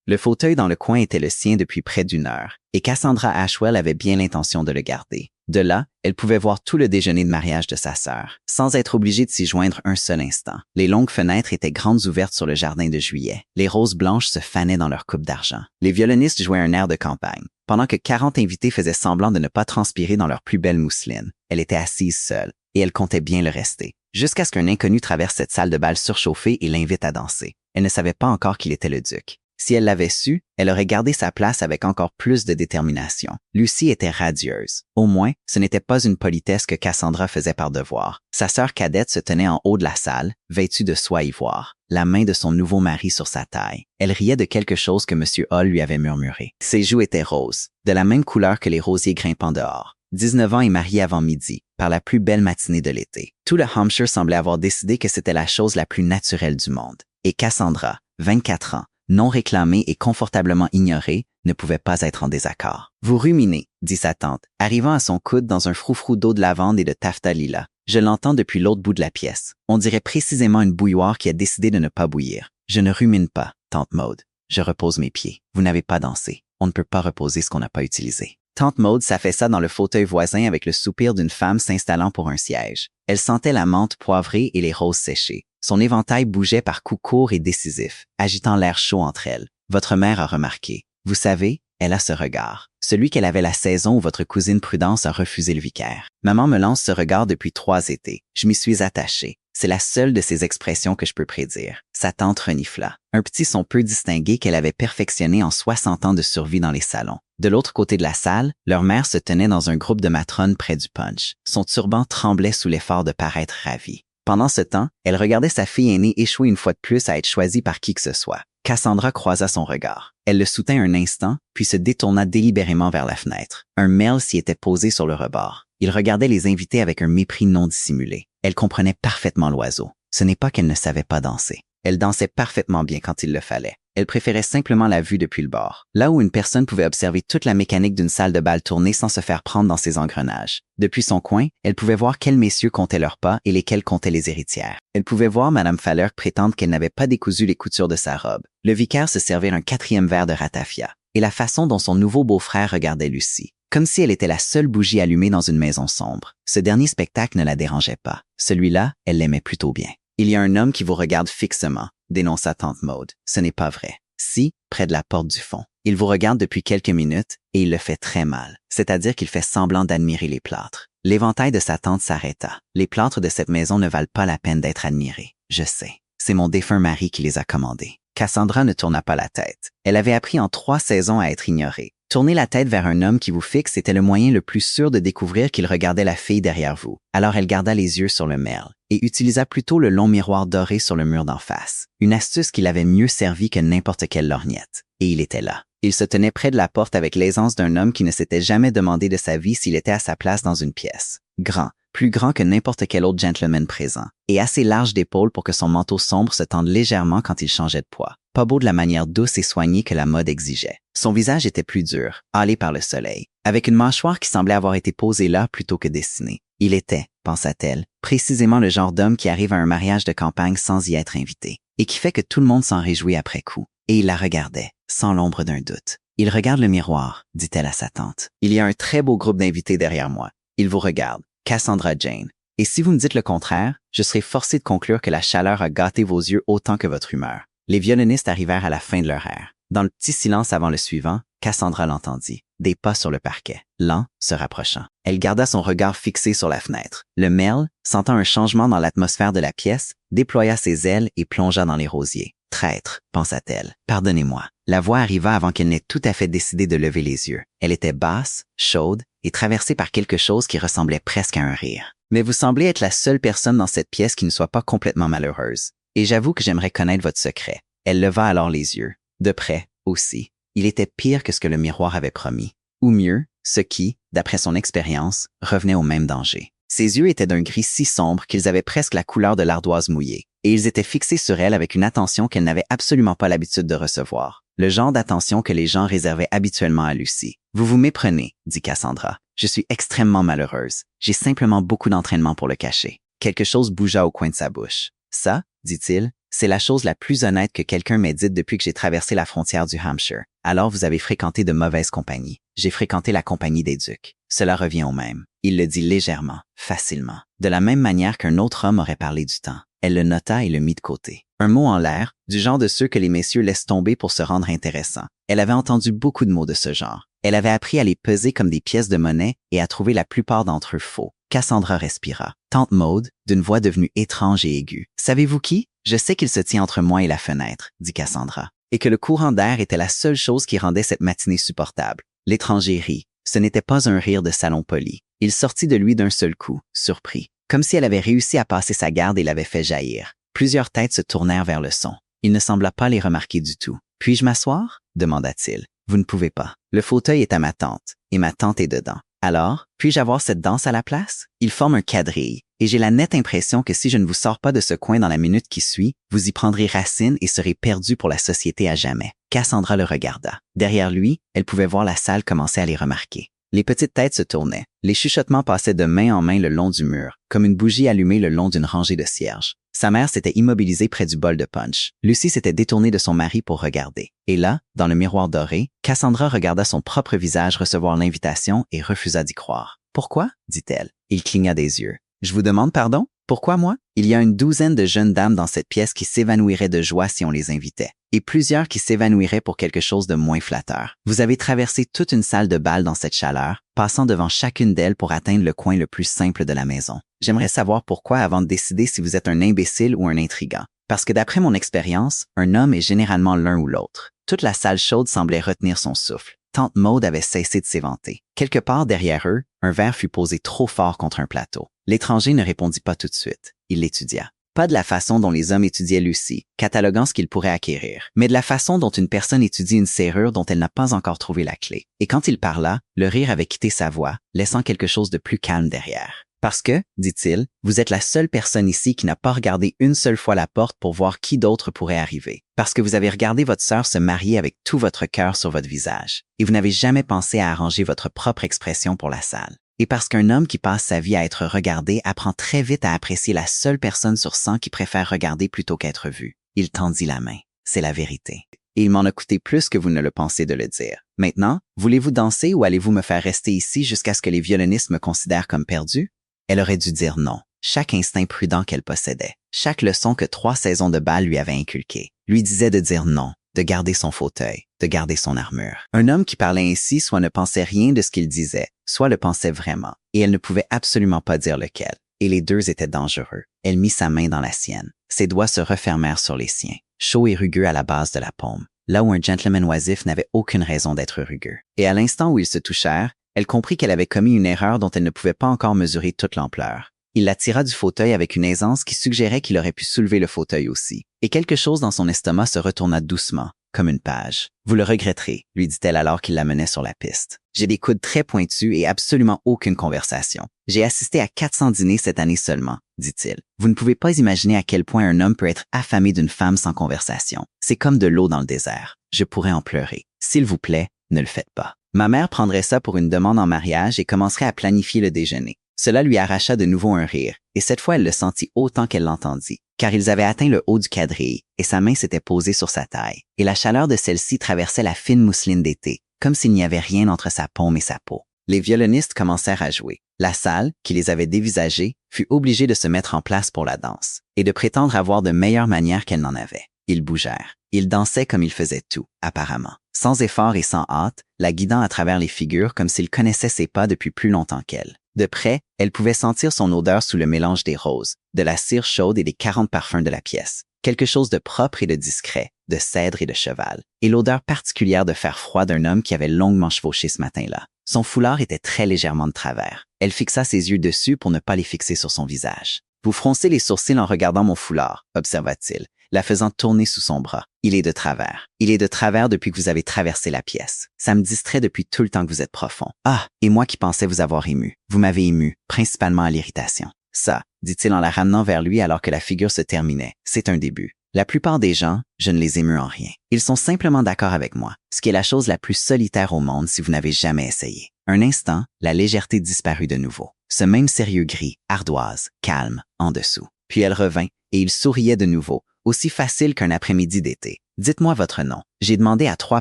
Le fauteuil dans le coin était le sien depuis près d'une heure, et Cassandra Ashwell avait bien l'intention de le garder. De là, elle pouvait voir tout le déjeuner de mariage de sa sœur, sans être obligée de s'y joindre un seul instant. Les longues fenêtres étaient grandes ouvertes sur le jardin de juillet. Les roses blanches se fanaient dans leur coupe d'argent. Les violonistes jouaient un air de campagne, pendant que 40 invités faisaient semblant de ne pas transpirer dans leurs plus belles mousselines. Elle était assise seule, et elle comptait bien le rester, jusqu'à ce qu'un inconnu traverse cette salle de bal surchauffée et l'invite à danser. Elle ne savait pas encore qu'il était le duc. Si elle l'avait su, elle aurait gardé sa place avec encore plus de détermination. Lucy était radieuse. Au moins, ce n'était pas une politesse que Cassandra faisait par devoir. Sa sœur cadette se tenait en haut de la salle, vêtue de soie ivoire, la main de son nouveau mari sur sa taille. Elle riait de quelque chose que M. Hall lui avait murmuré. Ses joues étaient roses, de la même couleur que les rosiers grimpant dehors. 19 ans et mariée avant midi, par la plus belle matinée de l'été. Tout le Hampshire semblait avoir décidé que c'était la chose la plus naturelle du monde. Et Cassandra, 24 ans, non réclamée et confortablement ignorée, ne pouvait pas être en désaccord. « Vous ruminez », dit sa tante, arrivant à son coude dans un froufrou d'eau de lavande et de taffetas lilas. Je l'entends depuis l'autre bout de la pièce. On dirait précisément une bouilloire qui a décidé de ne pas bouillir. Je ne rumine pas, tante Maude. Je repose mes pieds. Vous n'avez pas dansé. On ne peut pas reposer ce qu'on n'a pas utilisé. Tante Maude s'affaissa dans le fauteuil voisin avec le soupir d'une femme s'installant pour un siège. Elle sentait la menthe poivrée et les roses séchées. Son éventail bougeait par coups courts et décisifs, agitant l'air chaud entre elles. Votre mère a remarqué. Vous savez, elle a ce regard. Celui qu'elle avait la saison où votre cousine Prudence a refusé le vicaire. Maman me lance ce regard depuis 3 étés. Je m'y suis attachée. C'est la seule de ces expressions que je peux prédire. Sa tante renifla. Un petit son peu distingué qu'elle avait perfectionné en 60 ans de survie dans les salons. De l'autre côté de la salle, leur mère se tenait dans un groupe de matrones près du punch. Son turban tremblait sous l'effort de paraître ravie. Pendant ce temps, elle regardait sa fille aînée échouer une fois de plus à être choisie par qui que ce soit. Cassandra croisa son regard. Elle le soutint un instant, puis se détourna délibérément vers la fenêtre. Un Mel s'y était posé sur le rebord. Il regardait les invités avec un mépris non dissimulé. Elle comprenait parfaitement l'oiseau. Ce n'est pas qu'elle ne savait pas danser. Elle dansait parfaitement bien quand il le fallait. Elle préférait simplement la vue depuis le bord, là où une personne pouvait observer toute la mécanique d'une salle de bal tourner sans se faire prendre dans ses engrenages. Depuis son coin, elle pouvait voir quels messieurs comptaient leurs pas et lesquels comptaient les héritières. Elle pouvait voir Mme Fallerk prétendre qu'elle n'avait pas décousu les coutures de sa robe. Le vicaire se servir un 4e verre de ratafia, et la façon dont son nouveau beau-frère regardait Lucie, comme si elle était la seule bougie allumée dans une maison sombre. Ce dernier spectacle ne la dérangeait pas. Celui-là, elle l'aimait plutôt bien. Il y a un homme qui vous regarde fixement, dénonça tante Maude. Ce n'est pas vrai. Si, près de la porte du fond. Il vous regarde depuis quelques minutes et il le fait très mal, c'est-à-dire qu'il fait semblant d'admirer les plâtres. L'éventail de sa tante s'arrêta. Les plâtres de cette maison ne valent pas la peine d'être admirés. Je sais. C'est mon défunt mari qui les a commandés. Cassandra ne tourna pas la tête. Elle avait appris en 3 saisons à être ignorée. Tourner la tête vers un homme qui vous fixe était le moyen le plus sûr de découvrir qu'il regardait la fille derrière vous. Alors elle garda les yeux sur le merle et utilisa plutôt le long miroir doré sur le mur d'en face. Une astuce qui l'avait mieux servi que n'importe quelle lorgnette. Et il était là. Il se tenait près de la porte avec l'aisance d'un homme qui ne s'était jamais demandé de sa vie s'il était à sa place dans une pièce. Grand, plus grand que n'importe quel autre gentleman présent, et assez large d'épaules pour que son manteau sombre se tende légèrement quand il changeait de poids. Pas beau de la manière douce et soignée que la mode exigeait. Son visage était plus dur, hâlé par le soleil, avec une mâchoire qui semblait avoir été posée là plutôt que dessinée. Il était, pensa-t-elle, précisément le genre d'homme qui arrive à un mariage de campagne sans y être invité, et qui fait que tout le monde s'en réjouit après coup. Et il la regardait, sans l'ombre d'un doute. « Il regarde le miroir », dit-elle à sa tante. « Il y a un très beau groupe d'invités derrière moi. Il vous regarde, Cassandra Jane. Et si vous me dites le contraire, je serai forcé de conclure que la chaleur a gâté vos yeux autant que votre humeur. » Les violonistes arrivèrent à la fin de leur air. Dans le petit silence avant le suivant, Cassandra l'entendit. Des pas sur le parquet, lents, se rapprochant. Elle garda son regard fixé sur la fenêtre. Le merle, sentant un changement dans l'atmosphère de la pièce, déploya ses ailes et plongea dans les rosiers. « Traître », pensa-t-elle. « Pardonnez-moi. » La voix arriva avant qu'elle n'ait tout à fait décidé de lever les yeux. Elle était basse, chaude et traversée par quelque chose qui ressemblait presque à un rire. « Mais vous semblez être la seule personne dans cette pièce qui ne soit pas complètement malheureuse. Et j'avoue que j'aimerais connaître votre secret. » Elle leva alors les yeux. De près, aussi. Il était pire que ce que le miroir avait promis. Ou mieux, ce qui, d'après son expérience, revenait au même danger. Ses yeux étaient d'un gris si sombre qu'ils avaient presque la couleur de l'ardoise mouillée, et ils étaient fixés sur elle avec une attention qu'elle n'avait absolument pas l'habitude de recevoir. Le genre d'attention que les gens réservaient habituellement à Lucie. « Vous vous méprenez, » dit Cassandra. « Je suis extrêmement malheureuse. J'ai simplement beaucoup d'entraînement pour le cacher. » Quelque chose bougea au coin de sa bouche. « Ça, dit-il, C'est la chose la plus honnête que quelqu'un m'ait dite depuis que j'ai traversé la frontière du Hampshire. Alors vous avez fréquenté de mauvaises compagnies. J'ai fréquenté la compagnie des ducs. Cela revient au même. Il le dit légèrement, facilement. De la même manière qu'un autre homme aurait parlé du temps. Elle le nota et le mit de côté. Un mot en l'air, du genre de ceux que les messieurs laissent tomber pour se rendre intéressants. Elle avait entendu beaucoup de mots de ce genre. Elle avait appris à les peser comme des pièces de monnaie et à trouver la plupart d'entre eux faux. Cassandra respira. Tante Maude, d'une voix devenue étrange et aiguë. « Savez-vous qui? Je sais qu'il se tient entre moi et la fenêtre, » dit Cassandra, et que le courant d'air était la seule chose qui rendait cette matinée supportable. L'étranger rit. Ce n'était pas un rire de salon poli. Il sortit de lui d'un seul coup, surpris, comme si elle avait réussi à passer sa garde et l'avait fait jaillir. Plusieurs têtes se tournèrent vers le son. Il ne sembla pas les remarquer du tout. « Puis-je m'asseoir? » demanda-t-il. « Vous ne pouvez pas. Le fauteuil est à ma tante, et ma tante est dedans. Alors, puis-je avoir cette danse à la place? Il forme un quadrille, et j'ai la nette impression que si je ne vous sors pas de ce coin dans la minute qui suit, vous y prendrez racine et serez perdu pour la société à jamais. » Cassandra le regarda. Derrière lui, elle pouvait voir la salle commencer à les remarquer. Les petites têtes se tournaient. Les chuchotements passaient de main en main le long du mur, comme une bougie allumée le long d'une rangée de cierges. Sa mère s'était immobilisée près du bol de punch. Lucie s'était détournée de son mari pour regarder. Et là, dans le miroir doré, Cassandra regarda son propre visage recevoir l'invitation et refusa d'y croire. « Pourquoi? » dit-elle. Il cligna des yeux. « Je vous demande pardon? Pourquoi moi? Il y a une douzaine de jeunes dames dans cette pièce qui s'évanouiraient de joie si on les invitait, et plusieurs qui s'évanouiraient pour quelque chose de moins flatteur. Vous avez traversé toute une salle de bal dans cette chaleur, passant devant chacune d'elles pour atteindre le coin le plus simple de la maison. J'aimerais savoir pourquoi avant de décider si vous êtes un imbécile ou un intrigant. Parce que d'après mon expérience, un homme est généralement l'un ou l'autre. Toute la salle chaude semblait retenir son souffle. Tante Maude avait cessé de s'éventer. Quelque part derrière eux, un verre fut posé trop fort contre un plateau. L'étranger ne répondit pas tout de suite. Il l'étudia. Pas de la façon dont les hommes étudiaient Lucie, cataloguant ce qu'ils pourraient acquérir, mais de la façon dont une personne étudie une serrure dont elle n'a pas encore trouvé la clé. Et quand il parla, le rire avait quitté sa voix, laissant quelque chose de plus calme derrière. Parce que, dit-il, vous êtes la seule personne ici qui n'a pas regardé une seule fois la porte pour voir qui d'autre pourrait arriver. Parce que vous avez regardé votre sœur se marier avec tout votre cœur sur votre visage. Et vous n'avez jamais pensé à arranger votre propre expression pour la salle. Et parce qu'un homme qui passe sa vie à être regardé apprend très vite à apprécier la seule personne sur 100 qui préfère regarder plutôt qu'être vue. Il tendit la main. C'est la vérité. Et il m'en a coûté plus que vous ne le pensez de le dire. Maintenant, voulez-vous danser ou allez-vous me faire rester ici jusqu'à ce que les violonistes me considèrent comme perdu? Elle aurait dû dire non. Chaque instinct prudent qu'elle possédait, chaque leçon que 3 saisons de bal lui avaient inculquée, lui disait de dire non, de garder son fauteuil, de garder son armure. Un homme qui parlait ainsi soit ne pensait rien de ce qu'il disait, soit le pensait vraiment, et elle ne pouvait absolument pas dire lequel. Et les deux étaient dangereux. Elle mit sa main dans la sienne. Ses doigts se refermèrent sur les siens, chauds et rugueux à la base de la paume, là où un gentleman oisif n'avait aucune raison d'être rugueux. Et à l'instant où ils se touchèrent, elle comprit qu'elle avait commis une erreur dont elle ne pouvait pas encore mesurer toute l'ampleur. Il la tira du fauteuil avec une aisance qui suggérait qu'il aurait pu soulever le fauteuil aussi. Et quelque chose dans son estomac se retourna doucement, comme une page. « Vous le regretterez », lui dit-elle alors qu'il la menait sur la piste. « J'ai des coudes très pointus et absolument aucune conversation. J'ai assisté à 400 dîners cette année seulement, dit-il. Vous ne pouvez pas imaginer à quel point un homme peut être affamé d'une femme sans conversation. C'est comme de l'eau dans le désert. Je pourrais en pleurer. S'il vous plaît, ne le faites pas. » Ma mère prendrait ça pour une demande en mariage et commencerait à planifier le déjeuner. Cela lui arracha de nouveau un rire, et cette fois elle le sentit autant qu'elle l'entendit, car ils avaient atteint le haut du quadrille, et sa main s'était posée sur sa taille, et la chaleur de celle-ci traversait la fine mousseline d'été, comme s'il n'y avait rien entre sa paume et sa peau. Les violonistes commencèrent à jouer. La salle, qui les avait dévisagés, fut obligée de se mettre en place pour la danse, et de prétendre avoir de meilleures manières qu'elle n'en avait. Ils bougèrent. Ils dansaient comme ils faisaient tout, apparemment, sans effort et sans hâte, la guidant à travers les figures comme s'ils connaissaient ses pas depuis plus longtemps qu'elle. De près, elle pouvait sentir son odeur sous le mélange des roses, de la cire chaude et des 40 parfums de la pièce. Quelque chose de propre et de discret, de cèdre et de cheval, et l'odeur particulière de fer froid d'un homme qui avait longuement chevauché ce matin-là. Son foulard était très légèrement de travers. Elle fixa ses yeux dessus pour ne pas les fixer sur son visage. « Vous froncez les sourcils en regardant mon foulard, observa-t-il, la faisant tourner sous son bras. Il est de travers. Il est de travers depuis que vous avez traversé la pièce. Ça me distrait depuis tout le temps que vous êtes profond. Ah, et moi qui pensais vous avoir ému. Vous m'avez ému, principalement à l'irritation. Ça, dit-il en la ramenant vers lui alors que la figure se terminait, c'est un début. La plupart des gens, je ne les émeus en rien. Ils sont simplement d'accord avec moi, ce qui est la chose la plus solitaire au monde si vous n'avez jamais essayé. Un instant, la légèreté disparut de nouveau. Ce même sérieux gris, ardoise, calme, en dessous. Puis elle revint, et il souriait de nouveau, aussi facile qu'un après-midi d'été. Dites-moi votre nom. J'ai demandé à 3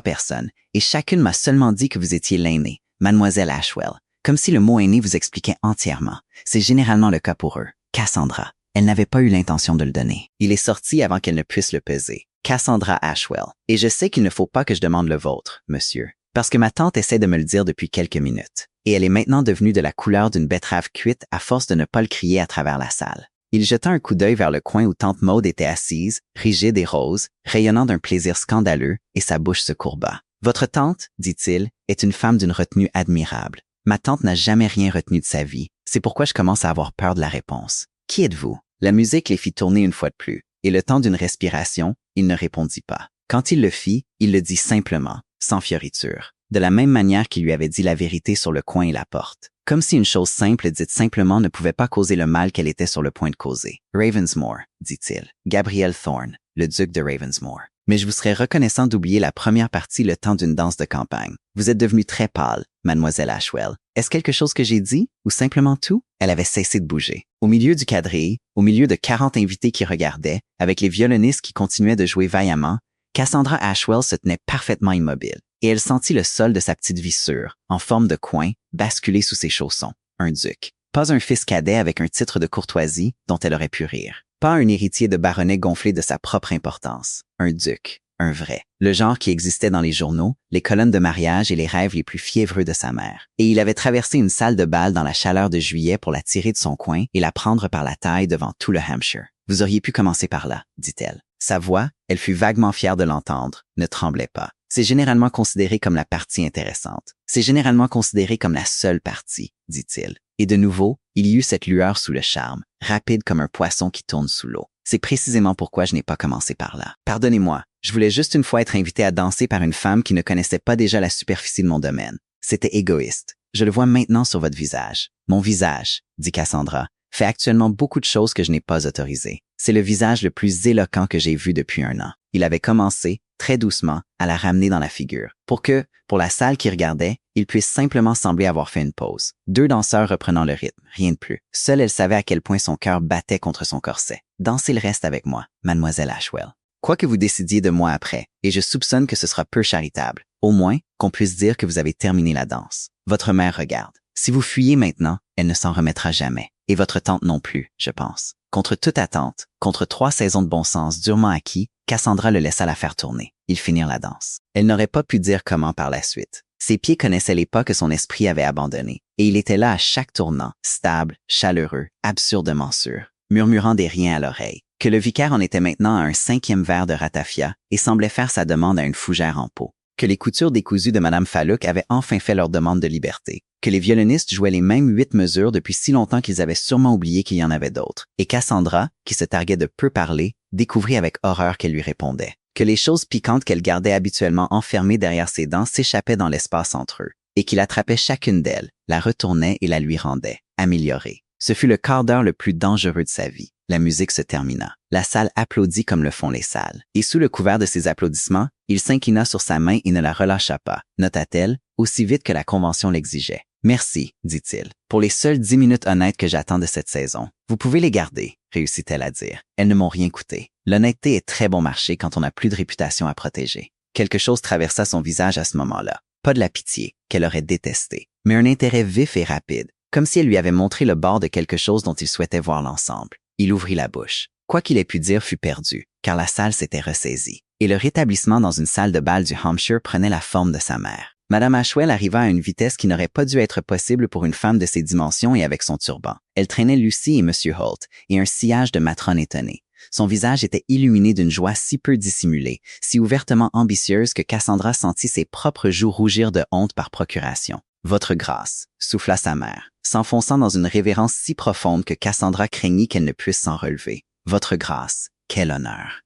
personnes, et chacune m'a seulement dit que vous étiez l'aînée, Mademoiselle Ashwell. Comme si le mot aîné vous expliquait entièrement. C'est généralement le cas pour eux. Cassandra. Elle n'avait pas eu l'intention de le donner. Il est sorti avant qu'elle ne puisse le peser. Cassandra Ashwell. Et je sais qu'il ne faut pas que je demande le vôtre, monsieur. Parce que ma tante essaie de me le dire depuis quelques minutes. Et elle est maintenant devenue de la couleur d'une betterave cuite à force de ne pas le crier à travers la salle. Il jeta un coup d'œil vers le coin où tante Maude était assise, rigide et rose, rayonnant d'un plaisir scandaleux, et sa bouche se courba. Votre tante, dit-il, est une femme d'une retenue admirable. Ma tante n'a jamais rien retenu de sa vie. C'est pourquoi je commence à avoir peur de la réponse. Qui êtes-vous? La musique les fit tourner une fois de plus, et le temps d'une respiration, il ne répondit pas. Quand il le fit, il le dit simplement, sans fioriture, de la même manière qu'il lui avait dit la vérité sur le coin et la porte. Comme si une chose simple dite simplement ne pouvait pas causer le mal qu'elle était sur le point de causer. Ravensmore, dit-il. Gabriel Thorne, le duc de Ravensmore. Mais je vous serais reconnaissant d'oublier la première partie le temps d'une danse de campagne. Vous êtes devenue très pâle, mademoiselle Ashwell. Est-ce quelque chose que j'ai dit, ou simplement tout? Elle avait cessé de bouger. Au milieu du quadrille, au milieu de 40 invités qui regardaient, avec les violonistes qui continuaient de jouer vaillamment, Cassandra Ashwell se tenait parfaitement immobile, et elle sentit le sol de sa petite vie sûre, en forme de coin, basculer sous ses chaussons. Un duc. Pas un fils cadet avec un titre de courtoisie dont elle aurait pu rire. Pas un héritier de baronnet gonflé de sa propre importance. Un duc. Un vrai. Le genre qui existait dans les journaux, les colonnes de mariage et les rêves les plus fiévreux de sa mère. Et il avait traversé une salle de bal dans la chaleur de juillet pour la tirer de son coin et la prendre par la taille devant tout le Hampshire. Vous auriez pu commencer par là, dit-elle. Sa voix, elle fut vaguement fière de l'entendre, ne tremblait pas. C'est généralement considéré comme la partie intéressante. C'est généralement considéré comme la seule partie, dit-il. Et de nouveau, il y eut cette lueur sous le charme, rapide comme un poisson qui tourne sous l'eau. C'est précisément pourquoi je n'ai pas commencé par là. Pardonnez-moi, je voulais juste une fois être invité à danser par une femme qui ne connaissait pas déjà la superficie de mon domaine. C'était égoïste. Je le vois maintenant sur votre visage. Mon visage, dit Cassandra, fait actuellement beaucoup de choses que je n'ai pas autorisées. C'est le visage le plus éloquent que j'ai vu depuis 1 an. Il avait commencé, très doucement, à la ramener dans la figure, pour que, pour la salle qui regardait, il puisse simplement sembler avoir fait une pause. 2 danseurs reprenant le rythme, rien de plus. Seule elle savait à quel point son cœur battait contre son corset. Dansez le reste avec moi, mademoiselle Ashwell. Quoi que vous décidiez de moi après, et je soupçonne que ce sera peu charitable, au moins qu'on puisse dire que vous avez terminé la danse. Votre mère regarde. Si vous fuyez maintenant, elle ne s'en remettra jamais. Et votre tante non plus, je pense. Contre toute attente, contre 3 saisons de bon sens durement acquis, Cassandra le laissa la faire tourner. Ils finirent la danse. Elle n'aurait pas pu dire comment par la suite. Ses pieds connaissaient les pas que son esprit avait abandonnés, et il était là à chaque tournant, stable, chaleureux, absurdement sûr, murmurant des riens à l'oreille, que le vicaire en était maintenant à un 5e verre de ratafia et semblait faire sa demande à une fougère en peau, que les coutures décousues de Madame Falluc avaient enfin fait leur demande de liberté, que les violonistes jouaient les mêmes 8 mesures depuis si longtemps qu'ils avaient sûrement oublié qu'il y en avait d'autres, et Cassandra, qui se targuait de peu parler, découvrit avec horreur qu'elle lui répondait, que les choses piquantes qu'elle gardait habituellement enfermées derrière ses dents s'échappaient dans l'espace entre eux, et qu'il attrapait chacune d'elles, la retournait et la lui rendait, améliorée. Ce fut le quart d'heure le plus dangereux de sa vie. La musique se termina. La salle applaudit comme le font les salles. Et sous le couvert de ces applaudissements, il s'inclina sur sa main et ne la relâcha pas, nota-t-elle, aussi vite que la convention l'exigeait. Merci, dit-il, pour les seules 10 minutes honnêtes que j'attends de cette saison. Vous pouvez les garder, réussit-elle à dire. Elles ne m'ont rien coûté. L'honnêteté est très bon marché quand on n'a plus de réputation à protéger. Quelque chose traversa son visage à ce moment-là. Pas de la pitié, qu'elle aurait détestée, mais un intérêt vif et rapide, comme si elle lui avait montré le bord de quelque chose dont il souhaitait voir l'ensemble. Il ouvrit la bouche. Quoi qu'il ait pu dire fut perdu, car la salle s'était ressaisie, et le rétablissement dans une salle de bal du Hampshire prenait la forme de sa mère. Madame Ashwell arriva à une vitesse qui n'aurait pas dû être possible pour une femme de ses dimensions et avec son turban. Elle traînait Lucy et M. Holt, et un sillage de matrone étonnée. Son visage était illuminé d'une joie si peu dissimulée, si ouvertement ambitieuse que Cassandra sentit ses propres joues rougir de honte par procuration. « Votre grâce », souffla sa mère, s'enfonçant dans une révérence si profonde que Cassandra craignit qu'elle ne puisse s'en relever. « Votre grâce, quel honneur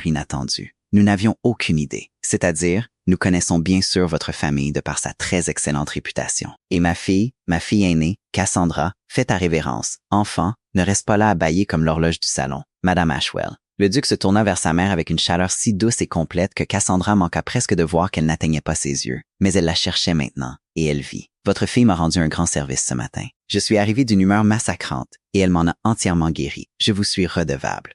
inattendu. Nous n'avions aucune idée. C'est-à-dire, nous connaissons bien sûr votre famille de par sa très excellente réputation. Et ma fille aînée, Cassandra, fais ta révérence. Enfant, ne reste pas là à bâiller comme l'horloge du salon. Madame Ashwell. » Le duc se tourna vers sa mère avec une chaleur si douce et complète que Cassandra manqua presque de voir qu'elle n'atteignait pas ses yeux. Mais elle la cherchait maintenant, et elle vit. Votre fille m'a rendu un grand service ce matin. Je suis arrivé d'une humeur massacrante et elle m'en a entièrement guéri. Je vous suis redevable.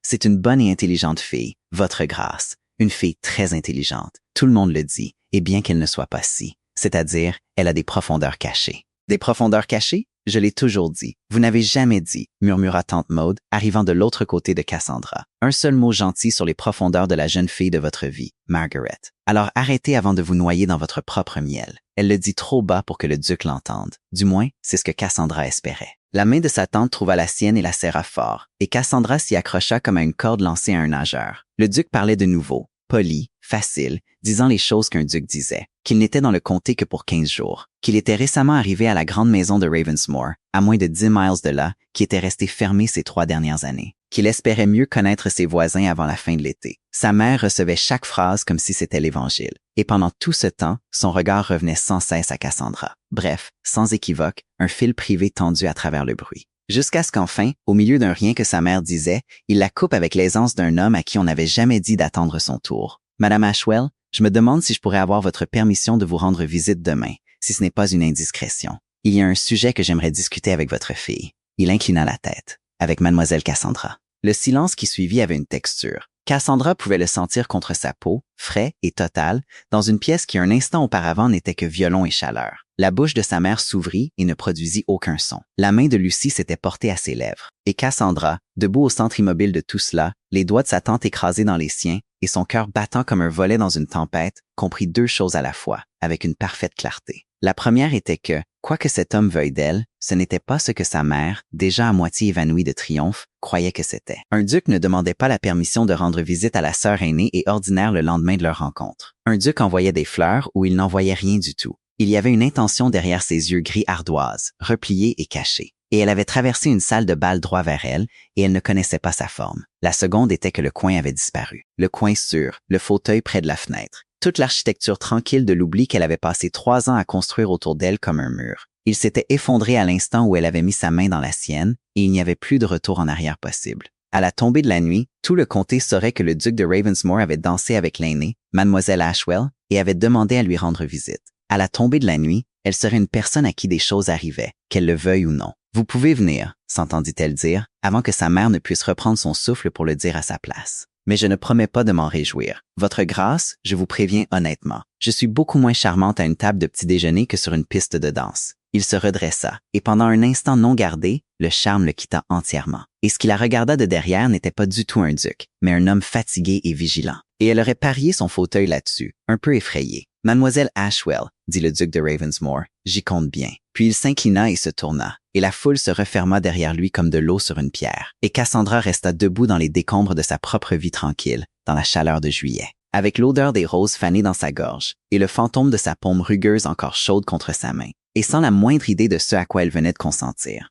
C'est une bonne et intelligente fille, votre grâce. Une fille très intelligente. Tout le monde le dit, et bien qu'elle ne soit pas si. C'est-à-dire, elle a des profondeurs cachées. Des profondeurs cachées? Je l'ai toujours dit. Vous n'avez jamais dit, murmura tante Maud, arrivant de l'autre côté de Cassandra. Un seul mot gentil sur les profondeurs de la jeune fille de votre vie, Margaret. Alors arrêtez avant de vous noyer dans votre propre miel. Elle le dit trop bas pour que le duc l'entende. Du moins, c'est ce que Cassandra espérait. La main de sa tante trouva la sienne et la serra fort, et Cassandra s'y accrocha comme à une corde lancée à un nageur. Le duc parlait de nouveau, poli, facile, disant les choses qu'un duc disait, qu'il n'était dans le comté que pour 15 jours, qu'il était récemment arrivé à la grande maison de Ravensmoor, à moins de 10 miles de là, qui était resté fermé ces 3 dernières années, qu'il espérait mieux connaître ses voisins avant la fin de l'été. Sa mère recevait chaque phrase comme si c'était l'Évangile, et pendant tout ce temps, son regard revenait sans cesse à Cassandra. Bref, sans équivoque, un fil privé tendu à travers le bruit. Jusqu'à ce qu'enfin, au milieu d'un rien que sa mère disait, il la coupe avec l'aisance d'un homme à qui on n'avait jamais dit d'attendre son tour. Madame Ashwell, je me demande si je pourrais avoir votre permission de vous rendre visite demain, si ce n'est pas une indiscrétion. Il y a un sujet que j'aimerais discuter avec votre fille. Il inclina la tête. Avec mademoiselle Cassandra. Le silence qui suivit avait une texture. Cassandra pouvait le sentir contre sa peau, frais et total, dans une pièce qui un instant auparavant n'était que violon et chaleur. La bouche de sa mère s'ouvrit et ne produisit aucun son. La main de Lucie s'était portée à ses lèvres. Et Cassandra, debout au centre immobile de tout cela, les doigts de sa tante écrasés dans les siens, et son cœur battant comme un volet dans une tempête, comprit 2 choses à la fois, avec une parfaite clarté. La première était que, quoi que cet homme veuille d'elle, ce n'était pas ce que sa mère, déjà à moitié évanouie de triomphe, croyait que c'était. Un duc ne demandait pas la permission de rendre visite à la sœur aînée et ordinaire le lendemain de leur rencontre. Un duc envoyait des fleurs où il n'envoyait rien du tout. Il y avait une intention derrière ses yeux gris ardoise, repliés et cachés. Et elle avait traversé une salle de bal droit vers elle, et elle ne connaissait pas sa forme. La seconde était que le coin avait disparu. Le coin sûr, le fauteuil près de la fenêtre. Toute l'architecture tranquille de l'oubli qu'elle avait passé 3 ans à construire autour d'elle comme un mur. Il s'était effondré à l'instant où elle avait mis sa main dans la sienne, et il n'y avait plus de retour en arrière possible. À la tombée de la nuit, tout le comté saurait que le duc de Ravensmoor avait dansé avec l'aînée, mademoiselle Ashwell, et avait demandé à lui rendre visite. À la tombée de la nuit, elle serait une personne à qui des choses arrivaient, qu'elle le veuille ou non. « Vous pouvez venir », s'entendit-elle dire, avant que sa mère ne puisse reprendre son souffle pour le dire à sa place. Mais je ne promets pas de m'en réjouir. Votre grâce, je vous préviens honnêtement. Je suis beaucoup moins charmante à une table de petit déjeuner que sur une piste de danse. Il se redressa, et pendant un instant non gardé, le charme le quitta entièrement. Et ce qui la regarda de derrière n'était pas du tout un duc, mais un homme fatigué et vigilant. Et elle aurait parié son fauteuil là-dessus, un peu effrayée. « Mademoiselle Ashwell, » dit le duc de Ravensmoor, « j'y compte bien. » Puis il s'inclina et se tourna, et la foule se referma derrière lui comme de l'eau sur une pierre. Et Cassandra resta debout dans les décombres de sa propre vie tranquille, dans la chaleur de juillet, avec l'odeur des roses fanées dans sa gorge, et le fantôme de sa paume rugueuse encore chaude contre sa main, et sans la moindre idée de ce à quoi elle venait de consentir.